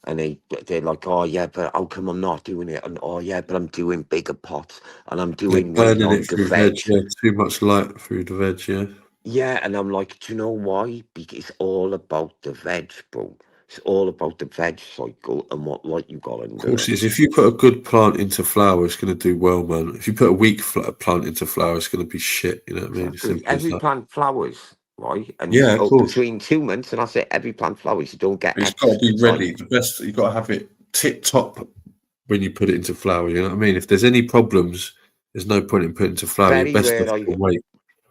And they're like, oh, yeah, but how come I'm not doing it? And, oh, yeah, but I'm doing bigger pots, and I'm They're doing way burning it longer through veg. veg, yeah. Too much light through the veg, yeah. Yeah, and I'm like, do you know why? Because it's all about the veg, bro. It's all about the veg cycle and what light you got Of under course it. it is. If you put a good plant into flower, it's going to do well, man. If you put a weak plant into flower, it's going to be shit. You know what I mean? It's Exactly. simple as Every that. plant flowers, right? And Yeah, of course. between 2 months, and I say every plant flowers, you don't get But it's got to be X. ready. The best, you've got to have it tip top when you put it into flower. You know what I mean? If there's any problems, there's no point in putting it into flower. You're Very best rare off to wait.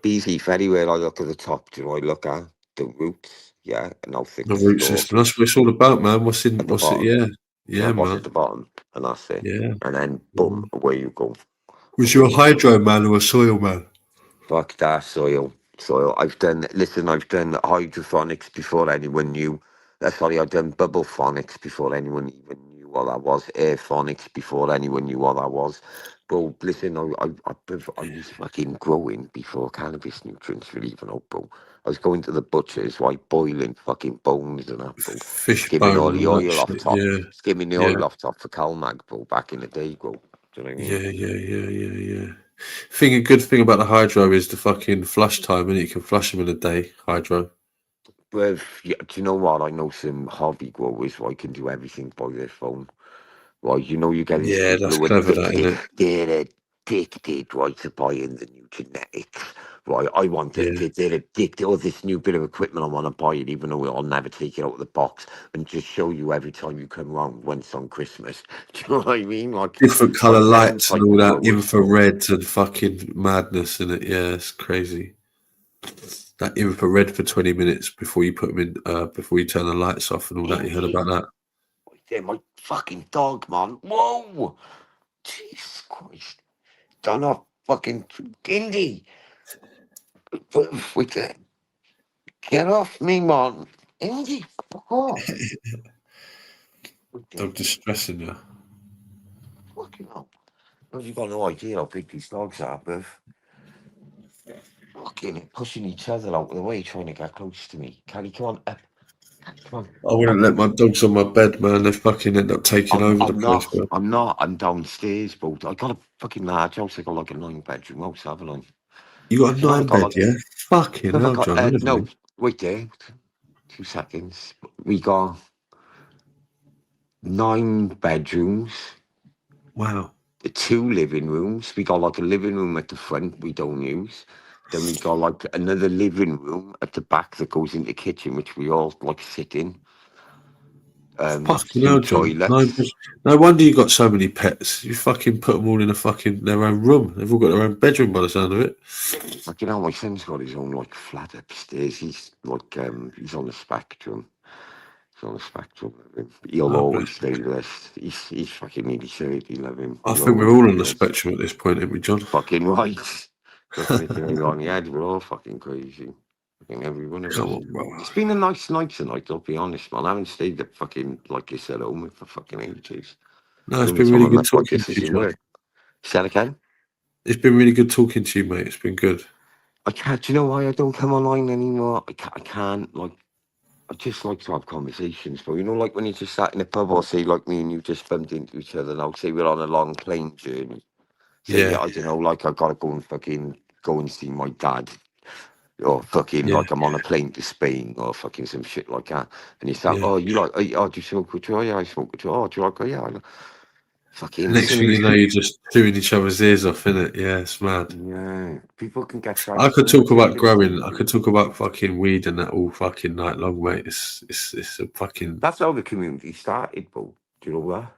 Beasy, very rare I look at the top. Do you know, I look at the roots, yeah, and how thick The the root stalk system. That's is what it's all about, man. at the What's it? bottom. Yeah. Yeah, Yeah, what's at man. the bottom, and that's it. Yeah. And then, boom, away you go. Was you a hydro man or a soil man? Fuck that soil. I've done hydroponics before anyone knew. Sorry, I've done bubble phonics before anyone even knew what that was. Airphonics before anyone knew what that was. Bro, listen, I was fucking growing before cannabis nutrients were even out, bro. I was going to the butchers, right, boiling fucking bones and that, bro. Fish Skimming bone all and the all that oil off shit. top. Yeah. Skimming the Yeah. oil off top for Calmag, bro, back in the day, bro. Do you know what I mean? Yeah. A good thing about the hydro is the fucking flush time, and you can flush them in a day. Hydro. Well, yeah, do you know what? I know some hobby growers who can do everything by their phone. Right, you know, you get these Yeah, people that's who clever, that, isn't it? they're addicted, right, to buying the new genetics. Right, I want it. Yeah. They're addicted. Oh, this new bit of equipment, I want to buy it, even though I'll never take it out of the box and just show you every time you come around once on Christmas. Do you know what I mean? Different colour Like them lights and type all of that, growers, bro. infrared and fucking madness in it. Yeah, it's crazy. That infrared for 20 minutes before you put them in, before you turn the lights off and all that. You heard about that? Yeah, my fucking dog, man. Whoa! Jesus Christ. Done up fucking Indy. Wait, get off me, man. Indy, fuck off. I'm distressing you. Fucking hell. Well, you've got no idea how big these dogs are, bruv. Fucking pushing each other out of the way, trying to get close to me. Callie, come on, up. Come on. I wouldn't let my dogs on my bed, man. They fucking end up taking over the I'm place, not. man. I'm not. I'm downstairs, bro. I got a fucking large house. I got like a 9 bedroom house, haven't I? You got a So I 9 got bed, like. yeah? Fucking I hell, got, John, no, really? wait there. 2 seconds. We got 9 bedrooms. Wow. The 2 living rooms. We got like a living room at the front we don't use. Then we got like another living room at the back that goes in the kitchen, which we all like sit in. Fucking Two hell, John. 9 bed. toilets. No wonder you got so many pets. You fucking put them all in their own room. They've all got their own bedroom by the sound of it. Like, you know, my son's got his own like flat upstairs. He's like he's on the spectrum. He's on the spectrum. He'll Oh, bless. always stay with us. He's fucking nearly 30, love him. I He'll think we're always all stay on the with us. spectrum at this point, aren't we, John? Fucking right. Doesn't it me wrong? Yeah, we're all fucking crazy. Fucking every one of Come us. on, bro. It's been a nice night tonight, I'll be honest, man. I haven't stayed at fucking, like you said, home for fucking ages. No, The it's only been time really I'm good up like talking this to is you, in John. work. Say that again? It's been really good talking to you, mate. It's been good. I can't, do you know why I don't come online anymore? I can't, like, I just like to have conversations, but you know, like when you just sat in a pub or say, like me and you just bumped into each other now, say we're on a long plane journey. Say, yeah, Yeah, I don't know, like I gotta go and see my dad. Or fucking yeah, like I'm on a plane to Spain or fucking some shit like that. And you start, yeah. oh, you like, oh, do you smoke with Joy? Yeah, I smoke with Joy. Oh, do you like, oh, yeah. Fucking, as Next soon thing as you know, you're just chewing each other's ears off, innit? Yeah, it's mad. yeah, people can get I dragged could so talk much about into this growing. I industry. could talk about fucking weed and that all fucking night long, mate. It's a fucking That's how the community started, bro. Do you know that?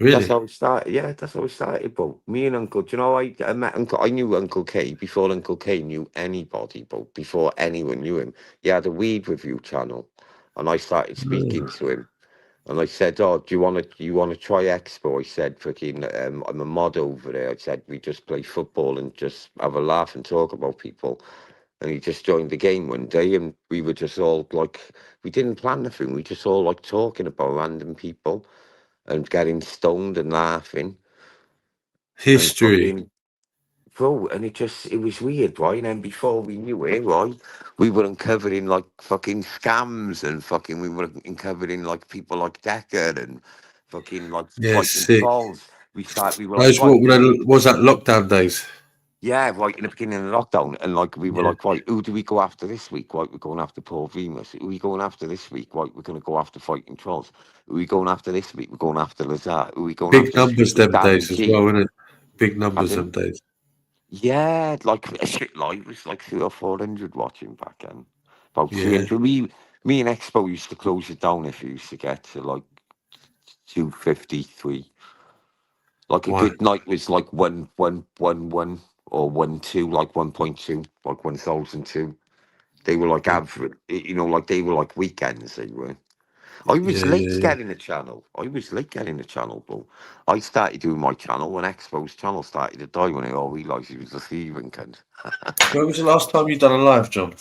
That's really. how it started. Yeah, that's how it started, bro. Me and Uncle, do you know, I met Uncle, I knew Uncle K before Uncle K knew anybody, bro, before anyone knew him. He had a weed review channel, and I started speaking Oh, to him. And I said, "Oh, do you want to try Expo?" I said, "Fucking, I'm a mod over there." I said, "We just play football and just have a laugh and talk about people." And he just joined the game one day, and we were just all like, we didn't plan the thing. We just all like talking about random people and getting stoned and laughing. History. fucking, bro, and it was weird, right? And then before we knew it, right, we were uncovering like fucking scams and fucking, we were uncovering like people like Decker and fucking like Yeah, fighting sick. trolls. We were like, Those right, what was that lockdown days? yeah, right in the beginning of the lockdown, and like we were Yeah. like, right, who do we go after this week? Right, we're going after Paul Venus. Who are we going after this week? Right, we're going to go after fighting trolls. Who are we going after this week? We're going after Lazar. Who are we going Big after this week? numbers With them Dan and days as Keith. well, isn't it? Big numbers Pardon? them days. Yeah, like a shit live was like 300 or 400 watching back then. About Yeah. 300. Me and Expo used to close it down if you used to get to like 253. Like a Why? good night was like 1 or 1 2, like 1.2, like 1,002. They were like average, like they were like weekends. They were. I was late Yeah. getting the channel. Bro. I started doing my channel when Expo's channel started to die when I all realised he was a thieving cunt. When was the last time you done a live, John?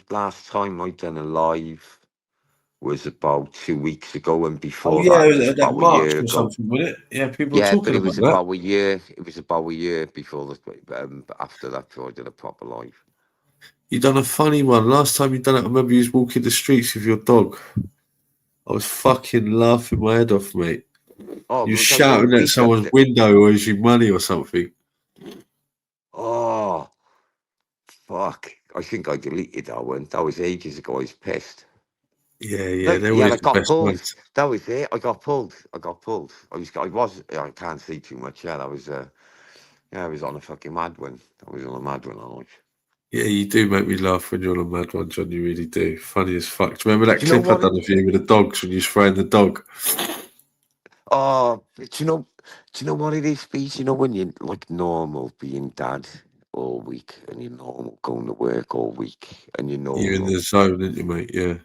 Last time I done a live was about 2 weeks ago, and Oh before yeah, that it was was that about a March year or ago. something, wasn't it? Yeah, people were Yeah, but talking it about was that. about a year. It was about a year before after that before I did a proper live. You done a funny one. Last time you done it, I remember you was walking the streets with your dog. I was fucking laughing my head off, mate. Oh, You was I going shouting at beat up someone's window or is you money or something? Oh, fuck. I think I deleted that one. That was ages ago. I was pissed. Yeah, they're Yeah, always I the got best pulled. ones. That was it. I got pulled. I can't say too much. Yeah, that was, I was on a fucking mad one. I was on a mad one, I like. Yeah, you do make me laugh when you're on a mad one, John. You really do. Funny as fuck. Do you remember that Do you know clip I what done of you with the dogs when you was throwing the dog? Oh, do you know what it is, Beasy? You know when you're like normal being dad all week and you're normal going to work all week and you're You're in normal. the zone, aren't you, mate? Yeah.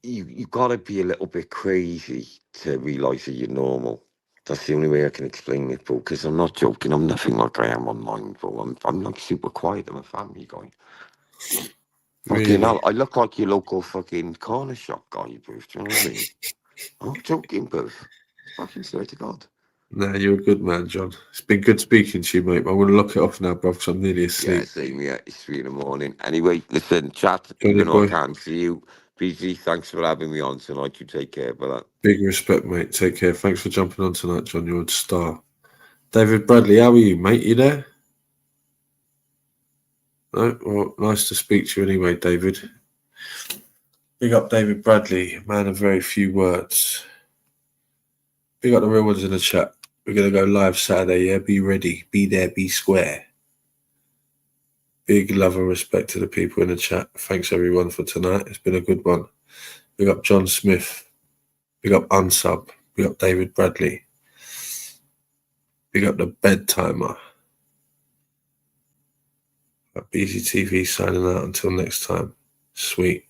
You gotta be a little bit crazy to realise that you're normal. That's the only way I can explain it, bro. Because I'm not joking. I'm nothing like I am online, bro. I'm like super quiet. I'm a family guy. Fucking Really? hell, I look like your local fucking corner shop guy, bro. Do you know what I mean? I'm not joking, bro. Fucking swear to God. Nah, you're a good man, John. It's been good speaking to you, mate. I'm going to lock it off now, bro, because I'm nearly Yeah, asleep. same here. It's 3 in the morning. Anyway, listen, chat. Johnny Even though I boy, can't see you, BG, thanks for having me on tonight. You take care, brother. big respect, mate. Take care. Thanks for jumping on tonight, John. You're a star. David Bradley, how are you, mate? You there? No? Well, nice to speak to you anyway, David. Big up David Bradley, man of very few words. Big up the real ones in the chat. We're going to go live Saturday, yeah? Be ready. Be there, be square. Big love and respect to the people in the chat. Thanks, everyone, for tonight. It's been a good one. Big up John Smith. Big up Unsub. Big up David Bradley. Big up the Bedtimer. Beasy TV signing out until next time. Sweet.